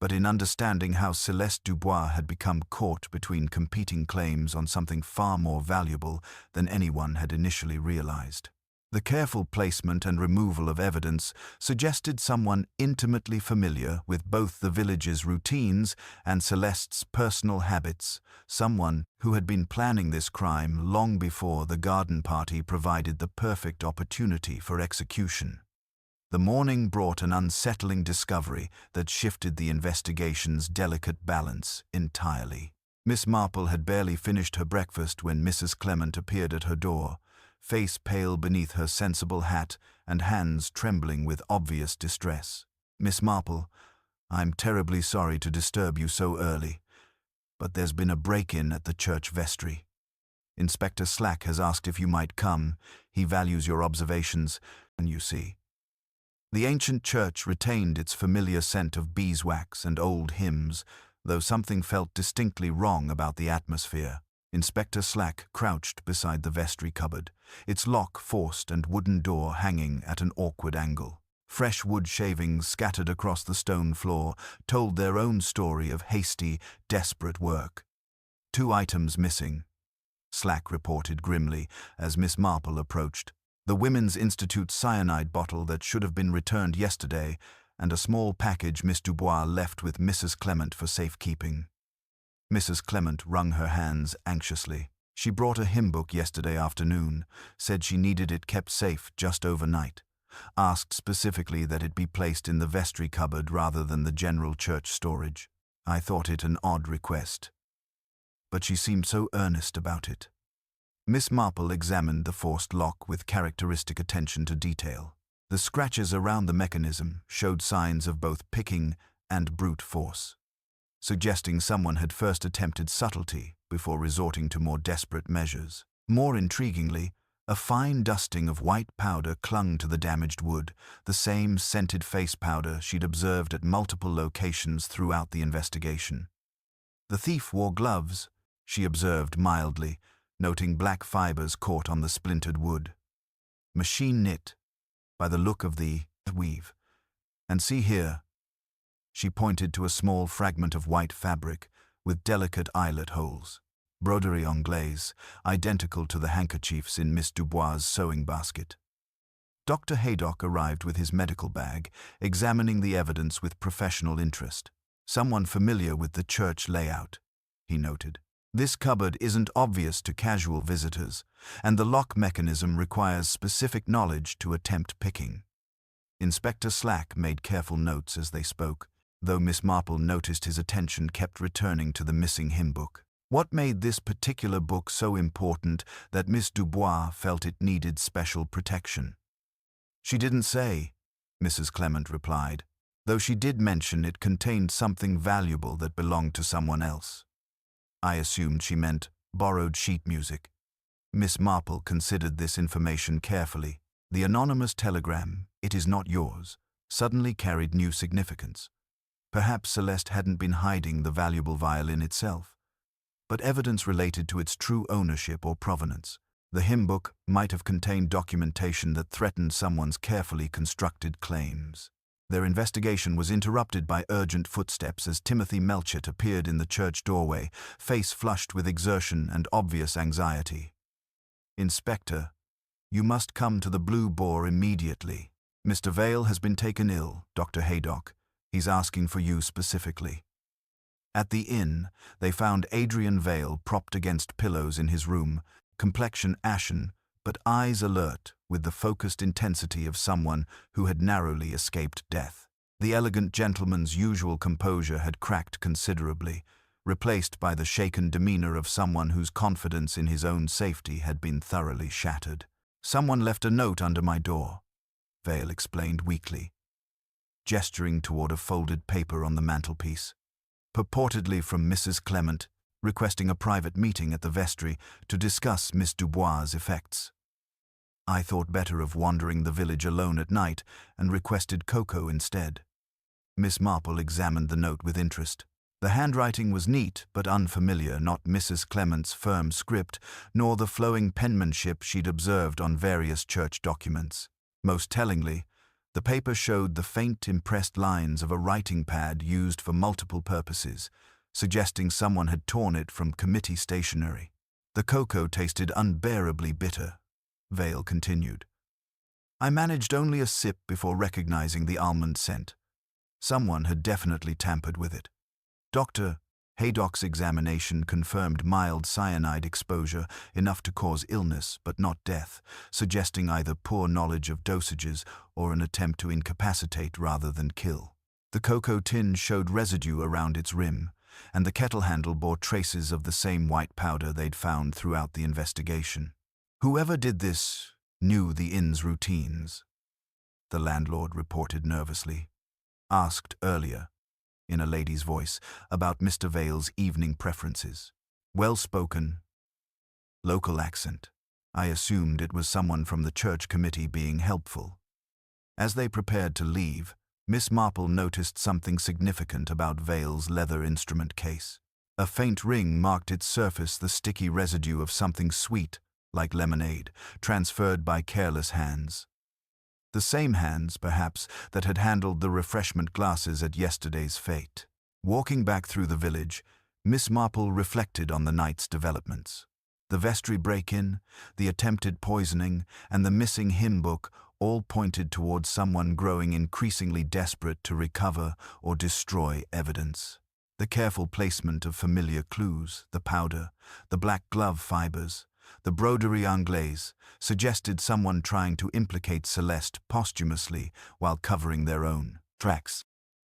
but in understanding how Celeste Dubois had become caught between competing claims on something far more valuable than anyone had initially realized. The careful placement and removal of evidence suggested someone intimately familiar with both the village's routines and Celeste's personal habits, someone who had been planning this crime long before the garden party provided the perfect opportunity for execution. The morning brought an unsettling discovery that shifted the investigation's delicate balance entirely. Miss Marple had barely finished her breakfast when Mrs. Clement appeared at her door, face pale beneath her sensible hat and hands trembling with obvious distress. "Miss Marple, I'm terribly sorry to disturb you so early, but there's been a break-in at the church vestry. Inspector Slack has asked if you might come. He values your observations, and you see." The ancient church retained its familiar scent of beeswax and old hymns, though something felt distinctly wrong about the atmosphere. Inspector Slack crouched beside the vestry cupboard, its lock forced and wooden door hanging at an awkward angle. Fresh wood shavings scattered across the stone floor told their own story of hasty, desperate work. "2 items missing," Slack reported grimly as Miss Marple approached. "The Women's Institute cyanide bottle that should have been returned yesterday, and a small package Miss Dubois left with Mrs. Clement for safekeeping." Mrs. Clement wrung her hands anxiously. "She brought a hymn book yesterday afternoon, said she needed it kept safe just overnight. Asked specifically that it be placed in the vestry cupboard rather than the general church storage. I thought it an odd request, but she seemed so earnest about it." Miss Marple examined the forced lock with characteristic attention to detail. The scratches around the mechanism showed signs of both picking and brute force, suggesting someone had first attempted subtlety before resorting to more desperate measures. More intriguingly, a fine dusting of white powder clung to the damaged wood, the same scented face powder she'd observed at multiple locations throughout the investigation. "The thief wore gloves," she observed mildly, noting black fibers caught on the splintered wood. "Machine knit, by the look of the weave. And see here." She pointed to a small fragment of white fabric with delicate eyelet holes. Broderie anglaise, identical to the handkerchiefs in Miss Dubois' sewing basket. Dr. Haydock arrived with his medical bag, examining the evidence with professional interest. "Someone familiar with the church layout," he noted. "This cupboard isn't obvious to casual visitors, and the lock mechanism requires specific knowledge to attempt picking." Inspector Slack made careful notes as they spoke, though Miss Marple noticed his attention kept returning to the missing hymn book. What made this particular book so important that Miss Dubois felt it needed special protection? "She didn't say," Mrs. Clement replied, though she did mention it contained something valuable that belonged to someone else. I assumed she meant borrowed sheet music. Miss Marple considered this information carefully. The anonymous telegram, "It is not yours," suddenly carried new significance. Perhaps Celeste hadn't been hiding the valuable violin itself, but evidence related to its true ownership or provenance. The hymn book might have contained documentation that threatened someone's carefully constructed claims. Their investigation was interrupted by urgent footsteps as Timothy Melchett appeared in the church doorway, face flushed with exertion and obvious anxiety. "Inspector, you must come to the Blue Boar immediately. Mr. Vale has been taken ill, Dr. Haydock. He's asking for you specifically." At the inn, they found Adrian Vale propped against pillows in his room, complexion ashen, but eyes alert with the focused intensity of someone who had narrowly escaped death. The elegant gentleman's usual composure had cracked considerably, replaced by the shaken demeanor of someone whose confidence in his own safety had been thoroughly shattered. "Someone left a note under my door," Vale explained weakly, gesturing toward a folded paper on the mantelpiece. "Purportedly from Mrs. Clement, requesting a private meeting at the vestry to discuss Miss Dubois' effects. I thought better of wandering the village alone at night and requested cocoa instead." Miss Marple examined the note with interest. The handwriting was neat but unfamiliar, not Mrs. Clement's firm script, nor the flowing penmanship she'd observed on various church documents. Most tellingly, the paper showed the faint impressed lines of a writing pad used for multiple purposes, suggesting someone had torn it from committee stationery. "The cocoa tasted unbearably bitter," Vale continued. "I managed only a sip before recognizing the almond scent. Someone had definitely tampered with it. Doctor, Haydock's examination confirmed mild cyanide exposure, enough to cause illness but not death, suggesting either poor knowledge of dosages or an attempt to incapacitate rather than kill. The cocoa tin showed residue around its rim, and the kettle handle bore traces of the same white powder they'd found throughout the investigation. Whoever did this knew the inn's routines, the landlord reported nervously. Asked earlier, in a lady's voice, about Mr. Vale's evening preferences. Well-spoken, local accent. I assumed it was someone from the church committee being helpful. As they prepared to leave, Miss Marple noticed something significant about Vale's leather instrument case. A faint ring marked its surface, the sticky residue of something sweet, like lemonade, transferred by careless hands. The same hands, perhaps, that had handled the refreshment glasses at yesterday's fete. Walking back through the village, Miss Marple reflected on the night's developments. The vestry break-in, the attempted poisoning, and the missing hymn book all pointed towards someone growing increasingly desperate to recover or destroy evidence. The careful placement of familiar clues, the powder, the black glove fibers, the broderie anglaise, suggested someone trying to implicate Celeste posthumously while covering their own tracks.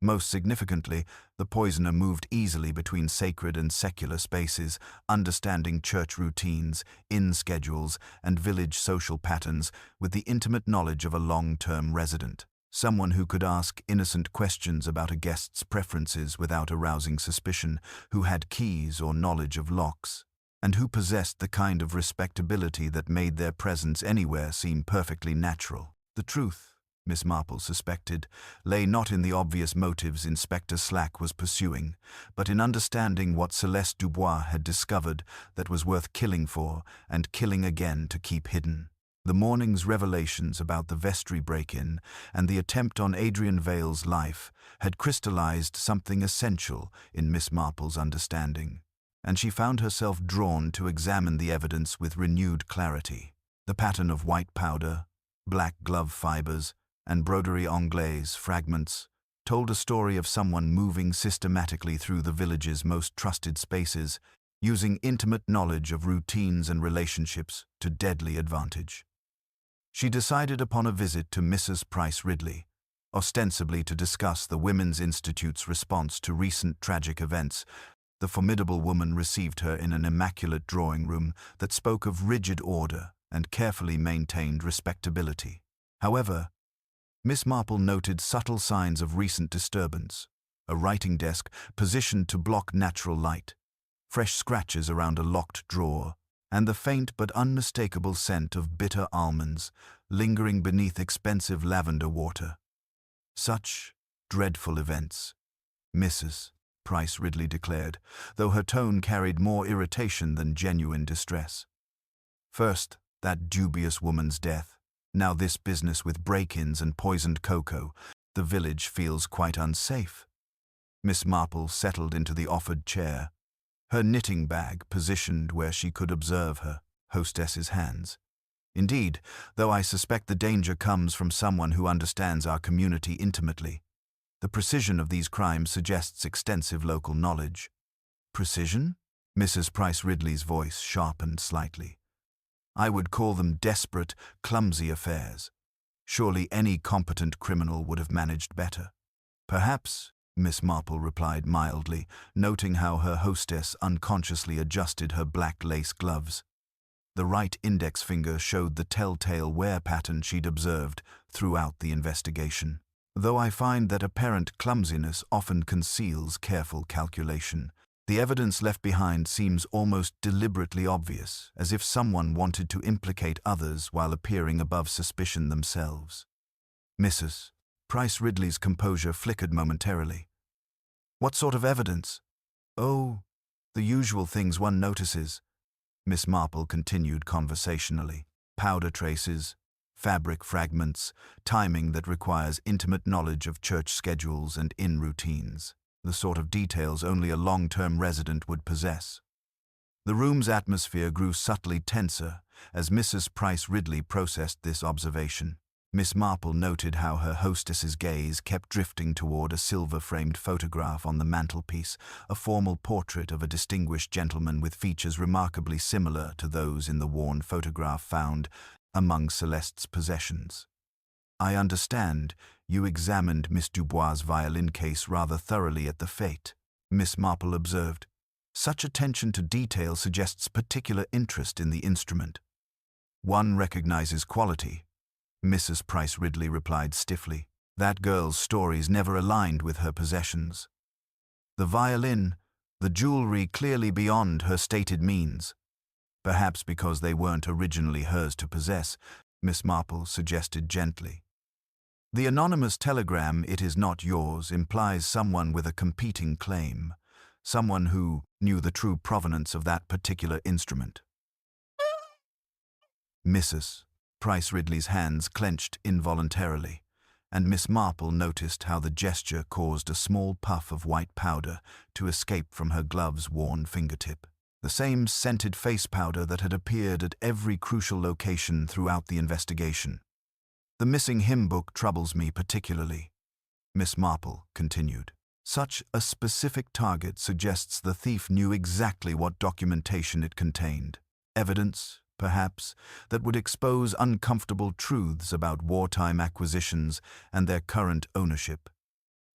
Most significantly, the poisoner moved easily between sacred and secular spaces, understanding church routines, inn schedules, and village social patterns with the intimate knowledge of a long-term resident. Someone who could ask innocent questions about a guest's preferences without arousing suspicion, who had keys or knowledge of locks, and who possessed the kind of respectability that made their presence anywhere seem perfectly natural. The truth, Miss Marple suspected, lay not in the obvious motives Inspector Slack was pursuing, but in understanding what Celeste Dubois had discovered that was worth killing for and killing again to keep hidden. The morning's revelations about the vestry break-in and the attempt on Adrian Vale's life had crystallized something essential in Miss Marple's understanding, and she found herself drawn to examine the evidence with renewed clarity. The pattern of white powder, black glove fibers, and broderie anglaise fragments told a story of someone moving systematically through the village's most trusted spaces, using intimate knowledge of routines and relationships to deadly advantage. She decided upon a visit to Mrs. Price Ridley, ostensibly to discuss the Women's Institute's response to recent tragic events. The formidable woman received her in an immaculate drawing room that spoke of rigid order and carefully maintained respectability. However, Miss Marple noted subtle signs of recent disturbance: a writing desk positioned to block natural light, fresh scratches around a locked drawer, and the faint but unmistakable scent of bitter almonds lingering beneath expensive lavender water. Such dreadful events, Mrs. Price Ridley declared, though her tone carried more irritation than genuine distress. First, that dubious woman's death. Now this business with break-ins and poisoned cocoa. The village feels quite unsafe. Miss Marple settled into the offered chair, her knitting bag positioned where she could observe her hostess's hands. Indeed, though I suspect the danger comes from someone who understands our community intimately. The precision of these crimes suggests extensive local knowledge. Precision? Mrs. Price Ridley's voice sharpened slightly. I would call them desperate, clumsy affairs. Surely any competent criminal would have managed better. Perhaps, Miss Marple replied mildly, noting how her hostess unconsciously adjusted her black lace gloves. The right index finger showed the telltale wear pattern she'd observed throughout the investigation. Though I find that apparent clumsiness often conceals careful calculation, the evidence left behind seems almost deliberately obvious, as if someone wanted to implicate others while appearing above suspicion themselves. Mrs. Price Ridley's composure flickered momentarily. What sort of evidence? Oh, the usual things one notices, Miss Marple continued conversationally. Powder traces, fabric fragments, timing that requires intimate knowledge of church schedules and inn routines, the sort of details only a long-term resident would possess. The room's atmosphere grew subtly tenser as Mrs. Price Ridley processed this observation. Miss Marple noted how her hostess's gaze kept drifting toward a silver-framed photograph on the mantelpiece, a formal portrait of a distinguished gentleman with features remarkably similar to those in the worn photograph found among Celeste's possessions. "I understand you examined Miss Dubois' violin case rather thoroughly at the fete," Miss Marple observed. "Such attention to detail suggests particular interest in the instrument." "One recognizes quality," Mrs. Price Ridley replied stiffly. "That girl's stories never aligned with her possessions. The violin, the jewelry clearly beyond her stated means. Perhaps because they weren't originally hers to possess," Miss Marple suggested gently. "The anonymous telegram, 'It is not yours,' implies someone with a competing claim, someone who knew the true provenance of that particular instrument." Mrs. Price Ridley's hands clenched involuntarily, and Miss Marple noticed how the gesture caused a small puff of white powder to escape from her glove's worn fingertip. The same scented face powder that had appeared at every crucial location throughout the investigation. "The missing hymn book troubles me particularly," Miss Marple continued. "Such a specific target suggests the thief knew exactly what documentation it contained. Evidence, perhaps, that would expose uncomfortable truths about wartime acquisitions and their current ownership."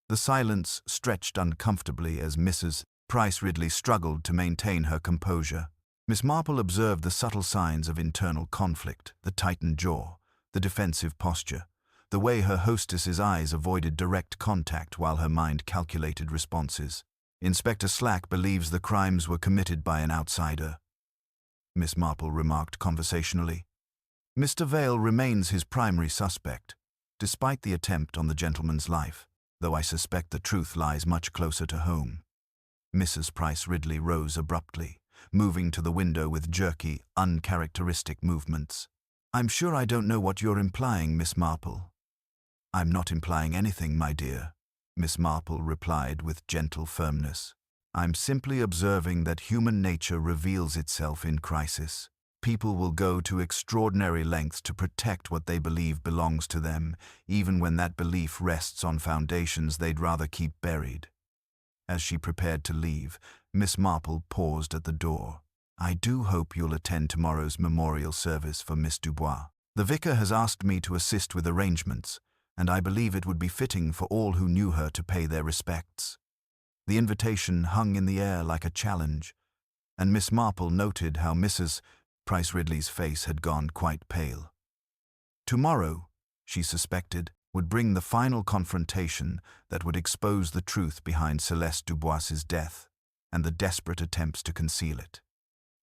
The silence stretched uncomfortably as Mrs. Price Ridley struggled to maintain her composure. Miss Marple observed the subtle signs of internal conflict, the tightened jaw, the defensive posture, the way her hostess's eyes avoided direct contact while her mind calculated responses. "Inspector Slack believes the crimes were committed by an outsider," Miss Marple remarked conversationally. "Mr. Vale remains his primary suspect, despite the attempt on the gentleman's life, though I suspect the truth lies much closer to home." Mrs. Price Ridley rose abruptly, moving to the window with jerky, uncharacteristic movements. "I'm sure I don't know what you're implying, Miss Marple." "I'm not implying anything, my dear," Miss Marple replied with gentle firmness. "I'm simply observing that human nature reveals itself in crisis. People will go to extraordinary lengths to protect what they believe belongs to them, even when that belief rests on foundations they'd rather keep buried." As she prepared to leave, Miss Marple paused at the door. "I do hope you'll attend tomorrow's memorial service for Miss Dubois. The vicar has asked me to assist with arrangements, and I believe it would be fitting for all who knew her to pay their respects." The invitation hung in the air like a challenge, and Miss Marple noted how Mrs. Price Ridley's face had gone quite pale. Tomorrow, she suspected, would bring the final confrontation that would expose the truth behind Celeste Dubois's death and the desperate attempts to conceal it.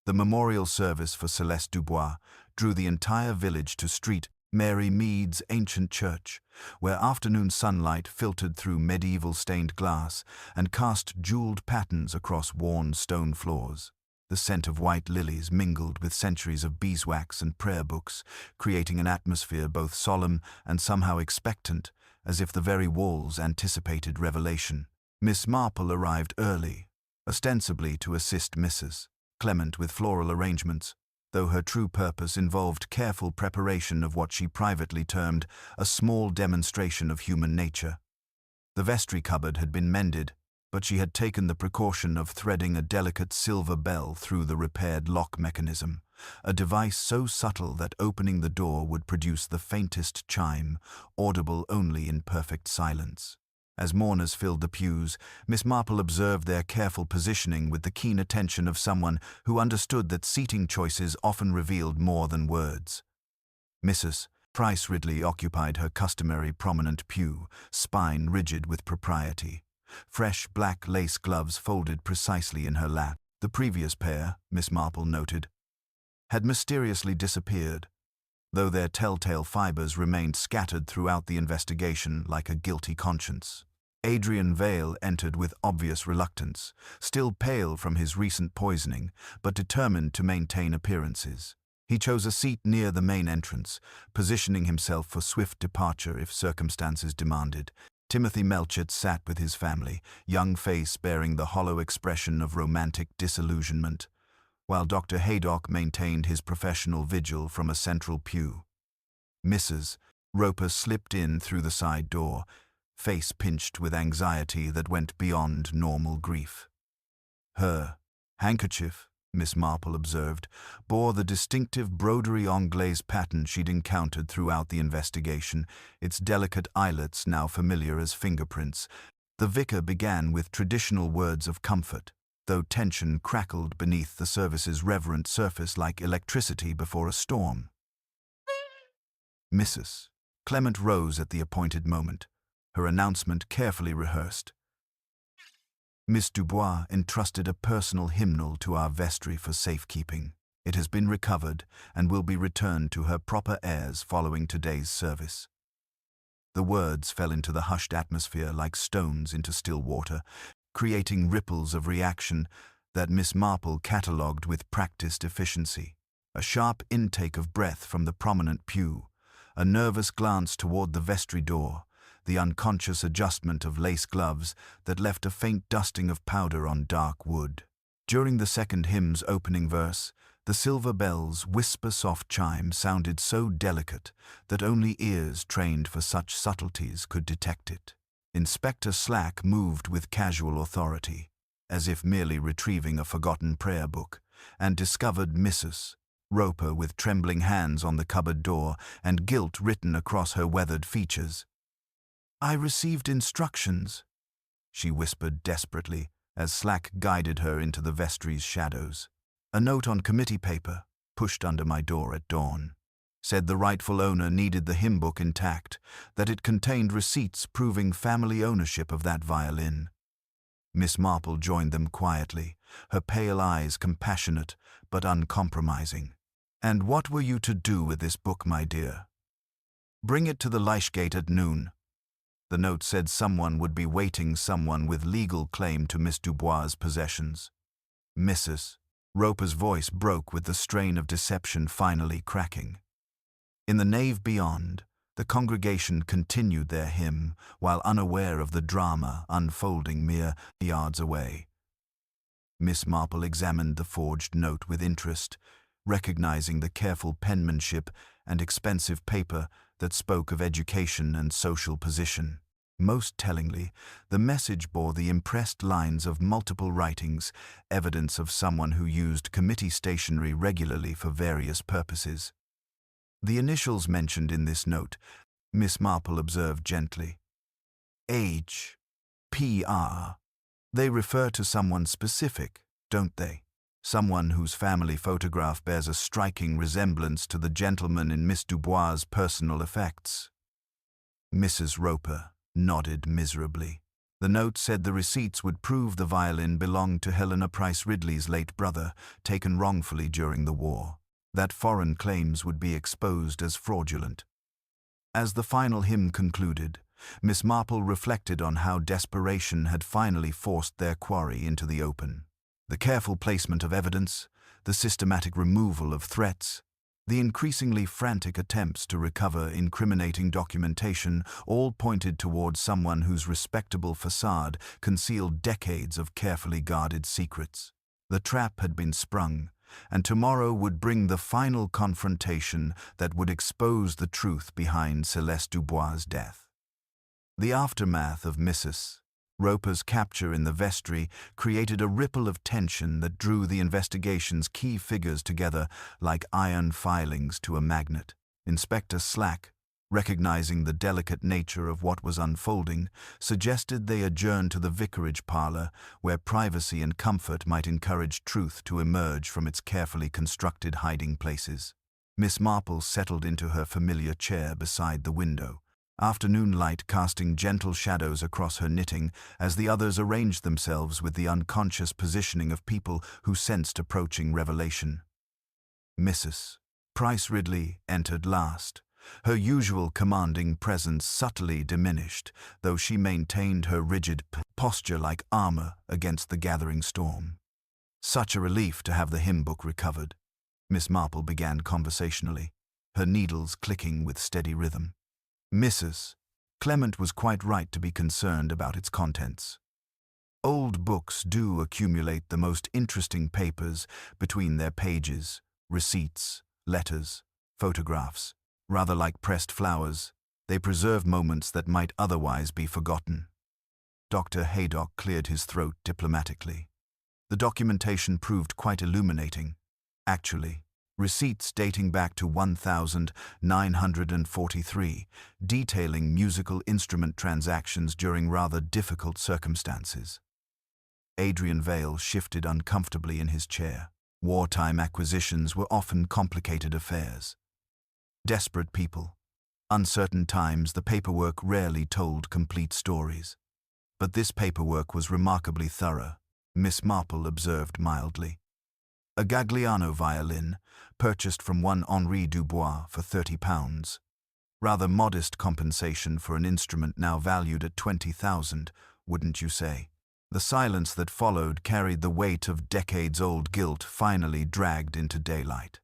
The memorial service for Celeste Dubois drew the entire village to St. Mary Mead's ancient church, where afternoon sunlight filtered through medieval stained glass and cast jeweled patterns across worn stone floors. The scent of white lilies mingled with centuries of beeswax and prayer books, creating an atmosphere both solemn and somehow expectant, as if the very walls anticipated revelation. Miss Marple arrived early, ostensibly to assist Mrs. Clement with floral arrangements, though her true purpose involved careful preparation of what she privately termed a small demonstration of human nature. The vestry cupboard had been mended, but she had taken the precaution of threading a delicate silver bell through the repaired lock mechanism, a device so subtle that opening the door would produce the faintest chime, audible only in perfect silence. As mourners filled the pews, Miss Marple observed their careful positioning with the keen attention of someone who understood that seating choices often revealed more than words. Mrs. Price Ridley occupied her customary prominent pew, spine rigid with propriety. Fresh black lace gloves folded precisely in her lap. The previous pair, Miss Marple noted, had mysteriously disappeared, though their telltale fibers remained scattered throughout the investigation like a guilty conscience. Adrian Vale entered with obvious reluctance, still pale from his recent poisoning, but determined to maintain appearances. He chose a seat near the main entrance, positioning himself for swift departure if circumstances demanded. Timothy Melchett sat with his family, young face bearing the hollow expression of romantic disillusionment, while Dr. Haydock maintained his professional vigil from a central pew. Mrs. Roper slipped in through the side door, face pinched with anxiety that went beyond normal grief. Her handkerchief, Miss Marple observed, bore the distinctive broderie anglaise pattern she'd encountered throughout the investigation, its delicate eyelets now familiar as fingerprints. The vicar began with traditional words of comfort, though tension crackled beneath the service's reverent surface like electricity before a storm. Mrs. Clement rose at the appointed moment, her announcement carefully rehearsed. Miss Dubois entrusted a personal hymnal to our vestry for safekeeping. It has been recovered and will be returned to her proper heirs following today's service. The words fell into the hushed atmosphere like stones into still water, creating ripples of reaction that Miss Marple catalogued with practiced efficiency. A sharp intake of breath from the prominent pew, a nervous glance toward the vestry door, the unconscious adjustment of lace gloves that left a faint dusting of powder on dark wood. During the second hymn's opening verse, the silver bell's whisper-soft chime sounded so delicate that only ears trained for such subtleties could detect it. Inspector Slack moved with casual authority, as if merely retrieving a forgotten prayer book, and discovered Mrs. Roper with trembling hands on the cupboard door and guilt written across her weathered features. "I received instructions," she whispered desperately as Slack guided her into the vestry's shadows. "A note on committee paper, pushed under my door at dawn, said the rightful owner needed the hymn book intact, that it contained receipts proving family ownership of that violin." Miss Marple joined them quietly, her pale eyes compassionate but uncompromising. "And what were you to do with this book, my dear?" "Bring it to the Lychgate at noon." The note said someone would be waiting, someone with legal claim to Miss Dubois' possessions. Mrs. Roper's voice broke with the strain of deception finally cracking. In the nave beyond, the congregation continued their hymn, while unaware of the drama unfolding mere yards away. Miss Marple examined the forged note with interest, recognizing the careful penmanship and expensive paper that spoke of education and social position. Most tellingly, the message bore the impressed lines of multiple writings, evidence of someone who used committee stationery regularly for various purposes. The initials mentioned in this note, Miss Marple observed gently. H. P.R. They refer to someone specific, don't they? Someone whose family photograph bears a striking resemblance to the gentleman in Miss Dubois' personal effects. Mrs. Roper nodded miserably. The note said the receipts would prove the violin belonged to Helena Price Ridley's late brother, taken wrongfully during the war. That foreign claims would be exposed as fraudulent. As the final hymn concluded, Miss Marple reflected on how desperation had finally forced their quarry into the open. The careful placement of evidence, the systematic removal of threats, the increasingly frantic attempts to recover incriminating documentation all pointed towards someone whose respectable facade concealed decades of carefully guarded secrets. The trap had been sprung, and tomorrow would bring the final confrontation that would expose the truth behind Celeste Dubois' death. The aftermath of Mrs. Roper's capture in the vestry created a ripple of tension that drew the investigation's key figures together like iron filings to a magnet. Inspector Slack, recognizing the delicate nature of what was unfolding, suggested they adjourn to the vicarage parlor, where privacy and comfort might encourage truth to emerge from its carefully constructed hiding places. Miss Marple settled into her familiar chair beside the window, afternoon light casting gentle shadows across her knitting as the others arranged themselves with the unconscious positioning of people who sensed approaching revelation. Mrs. Price Ridley entered last, her usual commanding presence subtly diminished, though she maintained her rigid posture like armor against the gathering storm. "Such a relief to have the hymn book recovered," Miss Marple began conversationally, her needles clicking with steady rhythm. Mrs. Clement was quite right to be concerned about its contents. Old books do accumulate the most interesting papers between their pages, receipts, letters, photographs, rather like pressed flowers, They preserve moments that might otherwise be forgotten. Dr. Haydock cleared his throat diplomatically. The documentation proved quite illuminating. Actually, receipts dating back to 1943, detailing musical instrument transactions during rather difficult circumstances. Adrian Vale shifted uncomfortably in his chair. Wartime acquisitions were often complicated affairs. Desperate people. Uncertain times, the paperwork rarely told complete stories. But this paperwork was remarkably thorough, Miss Marple observed mildly. A Gagliano violin, purchased from one Henri Dubois for £30. Rather modest compensation for an instrument now valued at 20,000, wouldn't you say? The silence that followed carried the weight of decades-old guilt finally dragged into daylight.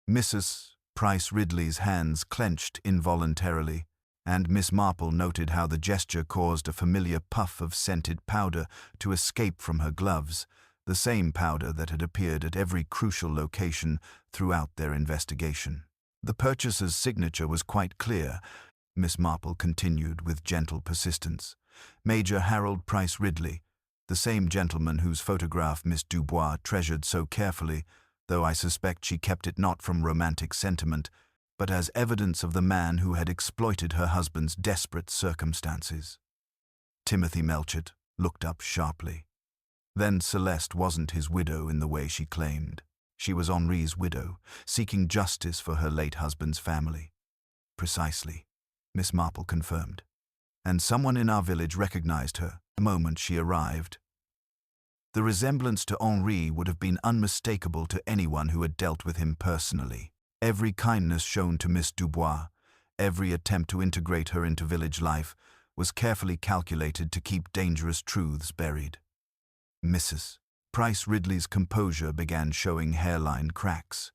Mrs. Price Ridley's hands clenched involuntarily, and Miss Marple noted how the gesture caused a familiar puff of scented powder to escape from her gloves, the same powder that had appeared at every crucial location throughout their investigation. The purchaser's signature was quite clear, Miss Marple continued with gentle persistence. Major Harold Price Ridley, the same gentleman whose photograph Miss Dubois treasured so carefully, though I suspect she kept it not from romantic sentiment, but as evidence of the man who had exploited her husband's desperate circumstances. Timothy Melchett looked up sharply. Then Celeste wasn't his widow in the way she claimed. She was Henri's widow, seeking justice for her late husband's family. Precisely, Miss Marple confirmed. And someone in our village recognized her the moment she arrived. The resemblance to Henri would have been unmistakable to anyone who had dealt with him personally. Every kindness shown to Miss Dubois, every attempt to integrate her into village life, was carefully calculated to keep dangerous truths buried. Mrs. Price Ridley's composure began showing hairline cracks.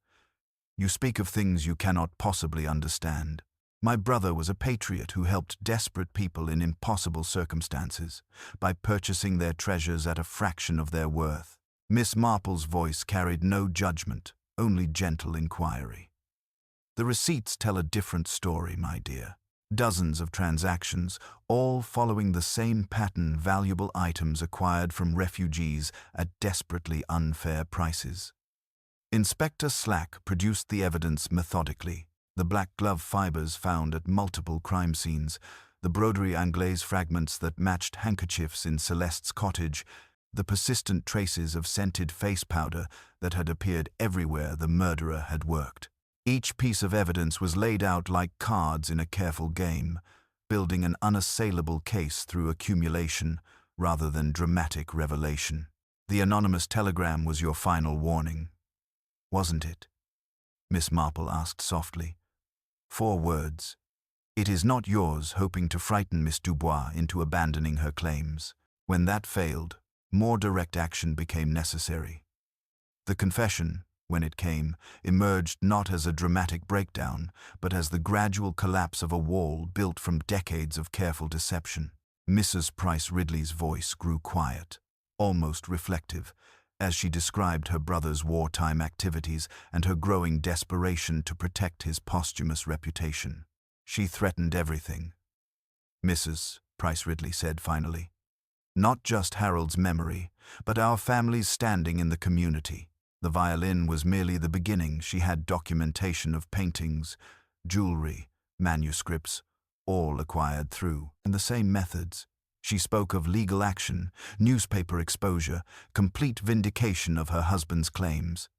You speak of things you cannot possibly understand. My brother was a patriot who helped desperate people in impossible circumstances by purchasing their treasures at a fraction of their worth. Miss Marple's voice carried no judgment, only gentle inquiry. The receipts tell a different story, my dear. Dozens of transactions, all following the same pattern, valuable items acquired from refugees at desperately unfair prices. Inspector Slack produced the evidence methodically. The black glove fibers found at multiple crime scenes, the broderie anglaise fragments that matched handkerchiefs in Celeste's cottage, the persistent traces of scented face powder that had appeared everywhere the murderer had worked. Each piece of evidence was laid out like cards in a careful game, building an unassailable case through accumulation rather than dramatic revelation. The anonymous telegram was your final warning, wasn't it? Miss Marple asked softly. 4 words. It is not yours, hoping to frighten Miss Dubois into abandoning her claims. When that failed, more direct action became necessary. The confession, when it came, emerged not as a dramatic breakdown, but as the gradual collapse of a wall built from decades of careful deception. Mrs. Price Ridley's voice grew quiet, almost reflective, as she described her brother's wartime activities and her growing desperation to protect his posthumous reputation. She threatened everything. Mrs. Price Ridley said finally, not just Harold's memory, but our family's standing in the community. The violin was merely the beginning. She had documentation of paintings, jewelry, manuscripts, all acquired through the same methods. She spoke of legal action, newspaper exposure, complete vindication of her husband's claims.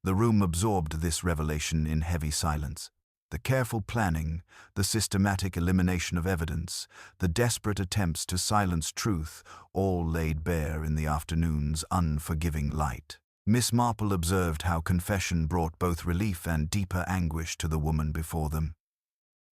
The room absorbed this revelation in heavy silence. The careful planning, the systematic elimination of evidence, the desperate attempts to silence truth, all laid bare in the afternoon's unforgiving light. Miss Marple observed how confession brought both relief and deeper anguish to the woman before them.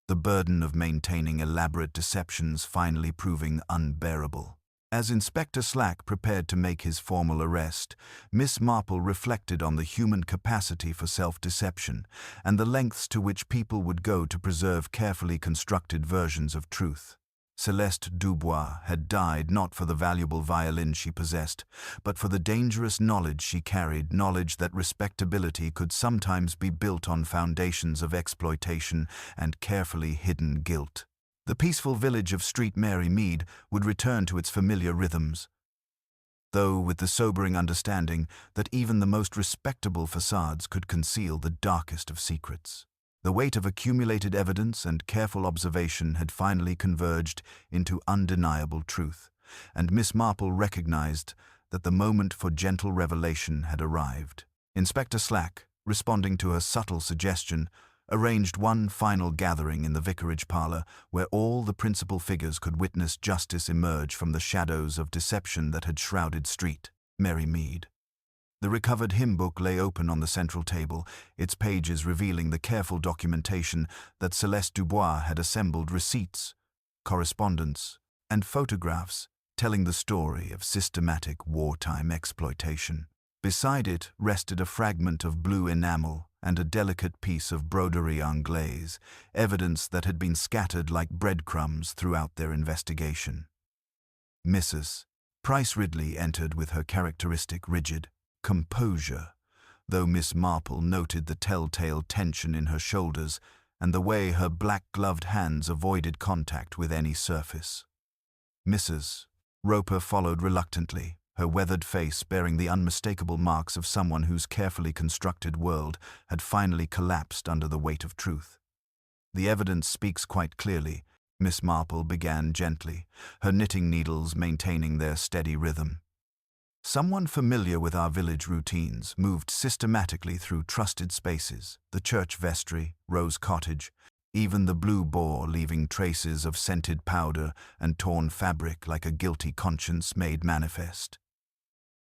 The burden of maintaining elaborate deceptions finally proving unbearable. As Inspector Slack prepared to make his formal arrest, Miss Marple reflected on the human capacity for self-deception and the lengths to which people would go to preserve carefully constructed versions of truth. Celeste Dubois had died not for the valuable violin she possessed, but for the dangerous knowledge she carried, knowledge that respectability could sometimes be built on foundations of exploitation and carefully hidden guilt. The peaceful village of Street Mary Mead would return to its familiar rhythms, though with the sobering understanding that even the most respectable facades could conceal the darkest of secrets. The weight of accumulated evidence and careful observation had finally converged into undeniable truth, and Miss Marple recognized that the moment for gentle revelation had arrived. Inspector Slack, responding to her subtle suggestion, arranged one final gathering in the vicarage parlor where all the principal figures could witness justice emerge from the shadows of deception that had shrouded Street Mary Mead. The recovered hymn book lay open on the central table, its pages revealing the careful documentation that Celeste Dubois had assembled, receipts, correspondence, and photographs telling the story of systematic wartime exploitation. Beside it rested a fragment of blue enamel and a delicate piece of broderie anglaise, evidence that had been scattered like breadcrumbs throughout their investigation. Mrs. Price Ridley entered with her characteristic rigid composure, though Miss Marple noted the telltale tension in her shoulders and the way her black-gloved hands avoided contact with any surface. Mrs. Roper followed reluctantly, her weathered face bearing the unmistakable marks of someone whose carefully constructed world had finally collapsed under the weight of truth. "The evidence speaks quite clearly," Miss Marple began gently, her knitting needles maintaining their steady rhythm. "Someone familiar with our village routines moved systematically through trusted spaces, the church vestry, Rose Cottage, even the Blue Boar, leaving traces of scented powder and torn fabric like a guilty conscience made manifest."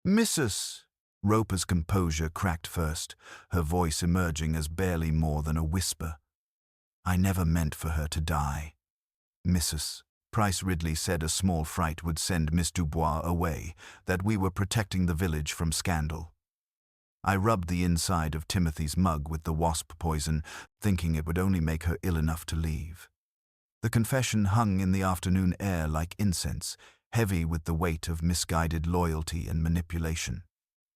"Mrs." Roper's composure cracked first, her voice emerging as barely more than a whisper. "I never meant for her to die." "Mrs. Price Ridley said a small fright would send Miss Dubois away, that we were protecting the village from scandal. I rubbed the inside of Timothy's mug with the wasp poison, thinking it would only make her ill enough to leave." The confession hung in the afternoon air like incense, heavy with the weight of misguided loyalty and manipulation.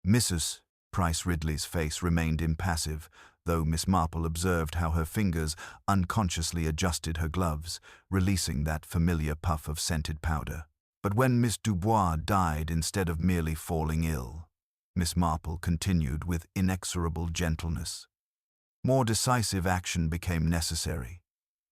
Mrs. Price Ridley's face remained impassive, though Miss Marple observed how her fingers unconsciously adjusted her gloves, releasing that familiar puff of scented powder. "But when Miss Dubois died instead of merely falling ill," Miss Marple continued with inexorable gentleness, "more decisive action became necessary.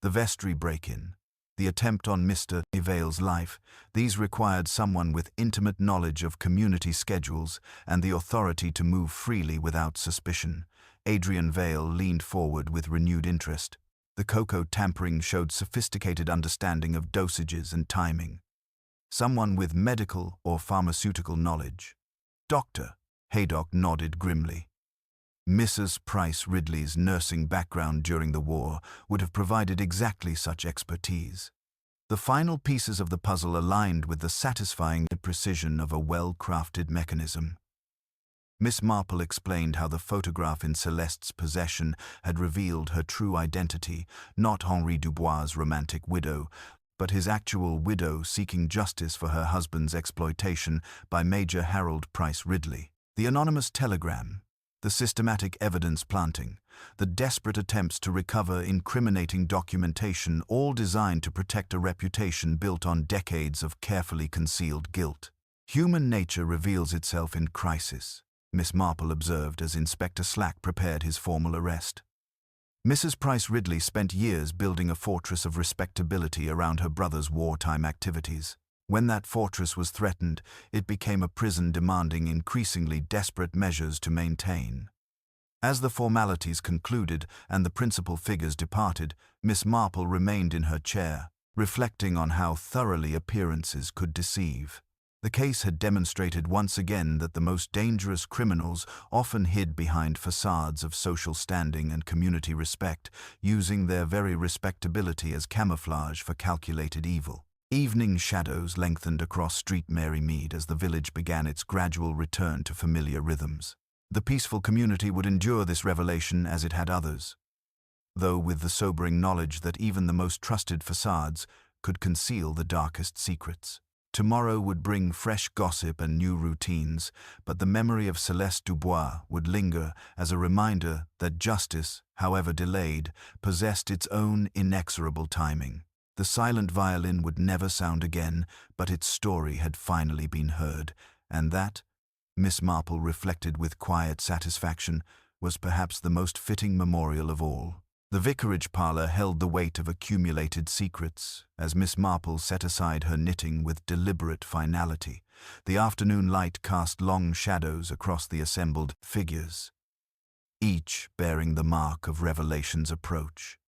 The vestry break-in, the attempt on Mr. Vale's life, these required someone with intimate knowledge of community schedules and the authority to move freely without suspicion." Adrian Vale leaned forward with renewed interest. The cocoa tampering showed sophisticated understanding of dosages and timing. "Someone with medical or pharmaceutical knowledge." "Doctor," Haydock nodded grimly. Mrs. Price Ridley's nursing background during the war would have provided exactly such expertise. The final pieces of the puzzle aligned with the satisfying precision of a well-crafted mechanism. Miss Marple explained how the photograph in Celeste's possession had revealed her true identity, not Henri Dubois' romantic widow, but his actual widow seeking justice for her husband's exploitation by Major Harold Price Ridley. The anonymous telegram, the systematic evidence planting, the desperate attempts to recover incriminating documentation, all designed to protect a reputation built on decades of carefully concealed guilt. "Human nature reveals itself in crisis," Miss Marple observed as Inspector Slack prepared his formal arrest. Mrs. Price Ridley spent years building a fortress of respectability around her brother's wartime activities. When that fortress was threatened, it became a prison demanding increasingly desperate measures to maintain. As the formalities concluded and the principal figures departed, Miss Marple remained in her chair, reflecting on how thoroughly appearances could deceive. The case had demonstrated once again that the most dangerous criminals often hid behind facades of social standing and community respect, using their very respectability as camouflage for calculated evil. Evening shadows lengthened across Street Mary Mead as the village began its gradual return to familiar rhythms. The peaceful community would endure this revelation as it had others, though with the sobering knowledge that even the most trusted facades could conceal the darkest secrets. Tomorrow would bring fresh gossip and new routines, but the memory of Celeste Dubois would linger as a reminder that justice, however delayed, possessed its own inexorable timing. The silent violin would never sound again, but its story had finally been heard, and that, Miss Marple reflected with quiet satisfaction, was perhaps the most fitting memorial of all. The vicarage parlour held the weight of accumulated secrets, as Miss Marple set aside her knitting with deliberate finality. The afternoon light cast long shadows across the assembled figures, each bearing the mark of revelation's approach.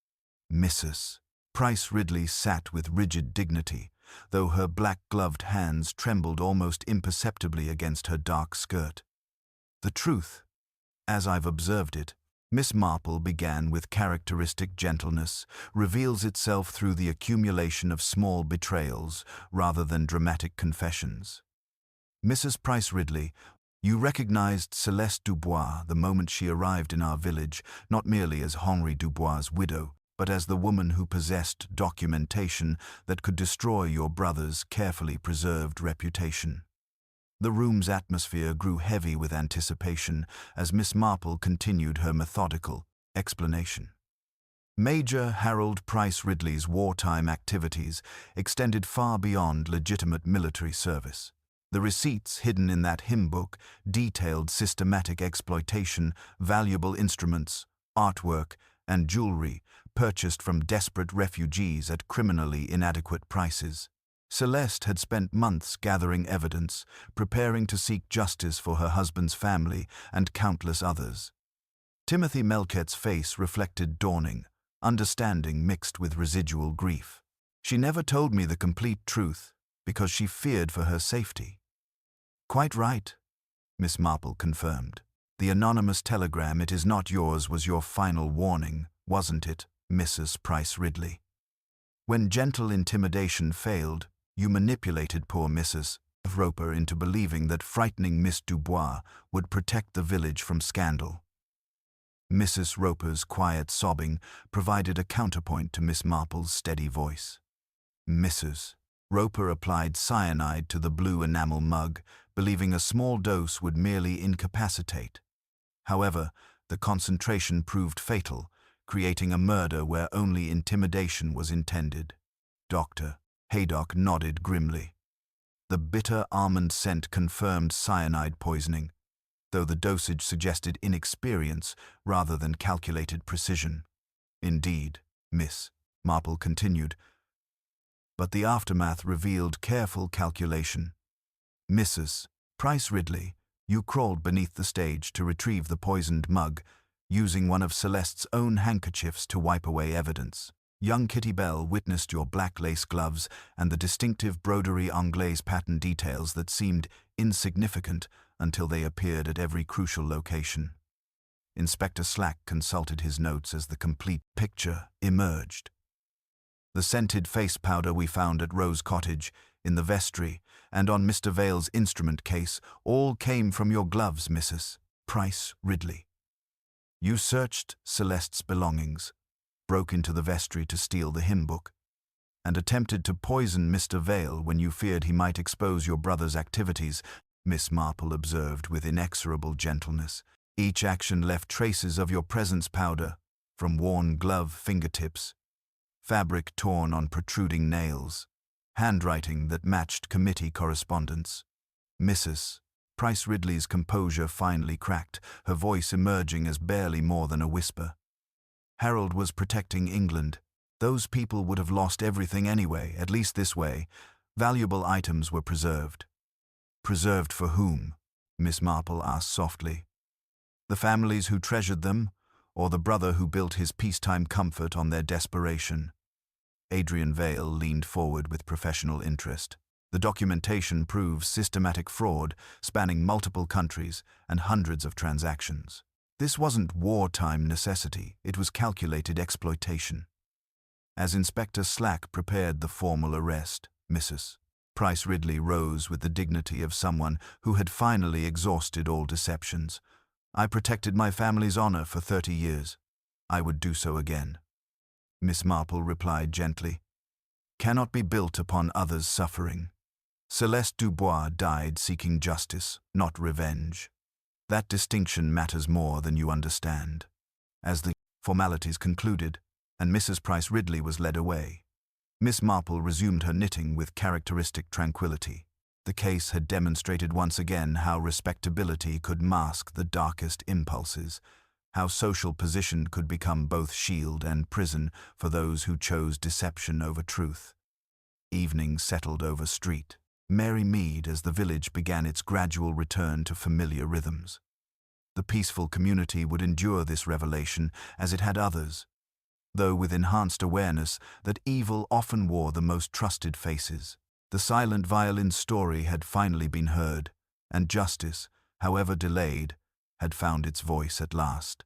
Mrs. Price Ridley sat with rigid dignity, though her black-gloved hands trembled almost imperceptibly against her dark skirt. The truth, as I've observed it, Miss Marple began with characteristic gentleness, reveals itself through the accumulation of small betrayals rather than dramatic confessions. Mrs. Price Ridley, you recognized Celeste Dubois the moment she arrived in our village, not merely as Henri Dubois' widow, but as the woman who possessed documentation that could destroy your brother's carefully preserved reputation. The room's atmosphere grew heavy with anticipation as Miss Marple continued her methodical explanation. Major Harold Price Ridley's wartime activities extended far beyond legitimate military service. The receipts hidden in that hymn book detailed systematic exploitation, valuable instruments, artwork, and jewelry purchased from desperate refugees at criminally inadequate prices. Celeste had spent months gathering evidence, preparing to seek justice for her husband's family and countless others. Timothy Melchett's face reflected dawning, understanding mixed with residual grief. She never told me the complete truth because she feared for her safety. Quite right, Miss Marple confirmed. The anonymous telegram, "It is not yours," was your final warning, wasn't it, Mrs. Price Ridley? When gentle intimidation failed, you manipulated poor Mrs. Roper into believing that frightening Miss Dubois would protect the village from scandal. Mrs. Roper's quiet sobbing provided a counterpoint to Miss Marple's steady voice. Mrs. Roper applied cyanide to the blue enamel mug, believing a small dose would merely incapacitate. However, the concentration proved fatal, creating a murder where only intimidation was intended. Dr. Haydock nodded grimly. The bitter almond scent confirmed cyanide poisoning, though the dosage suggested inexperience rather than calculated precision. Indeed, Miss Marple continued, but the aftermath revealed careful calculation. Mrs. Price Ridley, you crawled beneath the stage to retrieve the poisoned mug, using one of Celeste's own handkerchiefs to wipe away evidence. Young Kitty Bell witnessed your black lace gloves and the distinctive broderie anglaise pattern details that seemed insignificant until they appeared at every crucial location. Inspector Slack consulted his notes as the complete picture emerged. The scented face powder we found at Rose Cottage, in the vestry, and on Mr. Vale's instrument case all came from your gloves, Mrs. Price Ridley. You searched Celeste's belongings, broke into the vestry to steal the hymn book, and attempted to poison Mr. Vale when you feared he might expose your brother's activities, Miss Marple observed with inexorable gentleness. Each action left traces of your presence powder, from worn glove fingertips, fabric torn on protruding nails, handwriting that matched committee correspondence. Mrs. Price Ridley's composure finally cracked, her voice emerging as barely more than a whisper. Harold was protecting England. Those people would have lost everything anyway, at least this way. Valuable items were preserved. Preserved for whom? Miss Marple asked softly. The families who treasured them, or the brother who built his peacetime comfort on their desperation? Adrian Vale leaned forward with professional interest. The documentation proves systematic fraud spanning multiple countries and hundreds of transactions. This wasn't wartime necessity, it was calculated exploitation. As Inspector Slack prepared the formal arrest, Mrs. Price Ridley rose with the dignity of someone who had finally exhausted all deceptions. I protected my family's honor for 30 years. I would do so again. Miss Marple replied gently. cannot be built upon others' suffering. Celeste Dubois died seeking justice, not revenge. That distinction matters more than you understand. As the formalities concluded, and Mrs. Price Ridley was led away, Miss Marple resumed her knitting with characteristic tranquility. The case had demonstrated once again how respectability could mask the darkest impulses, how social position could become both shield and prison for those who chose deception over truth. Evening settled over street. Mary Mead as the village began its gradual return to familiar rhythms. The peaceful community would endure this revelation as it had others, though with enhanced awareness that evil often wore the most trusted faces. The silent violin story had finally been heard, and justice, however delayed, had found its voice at last.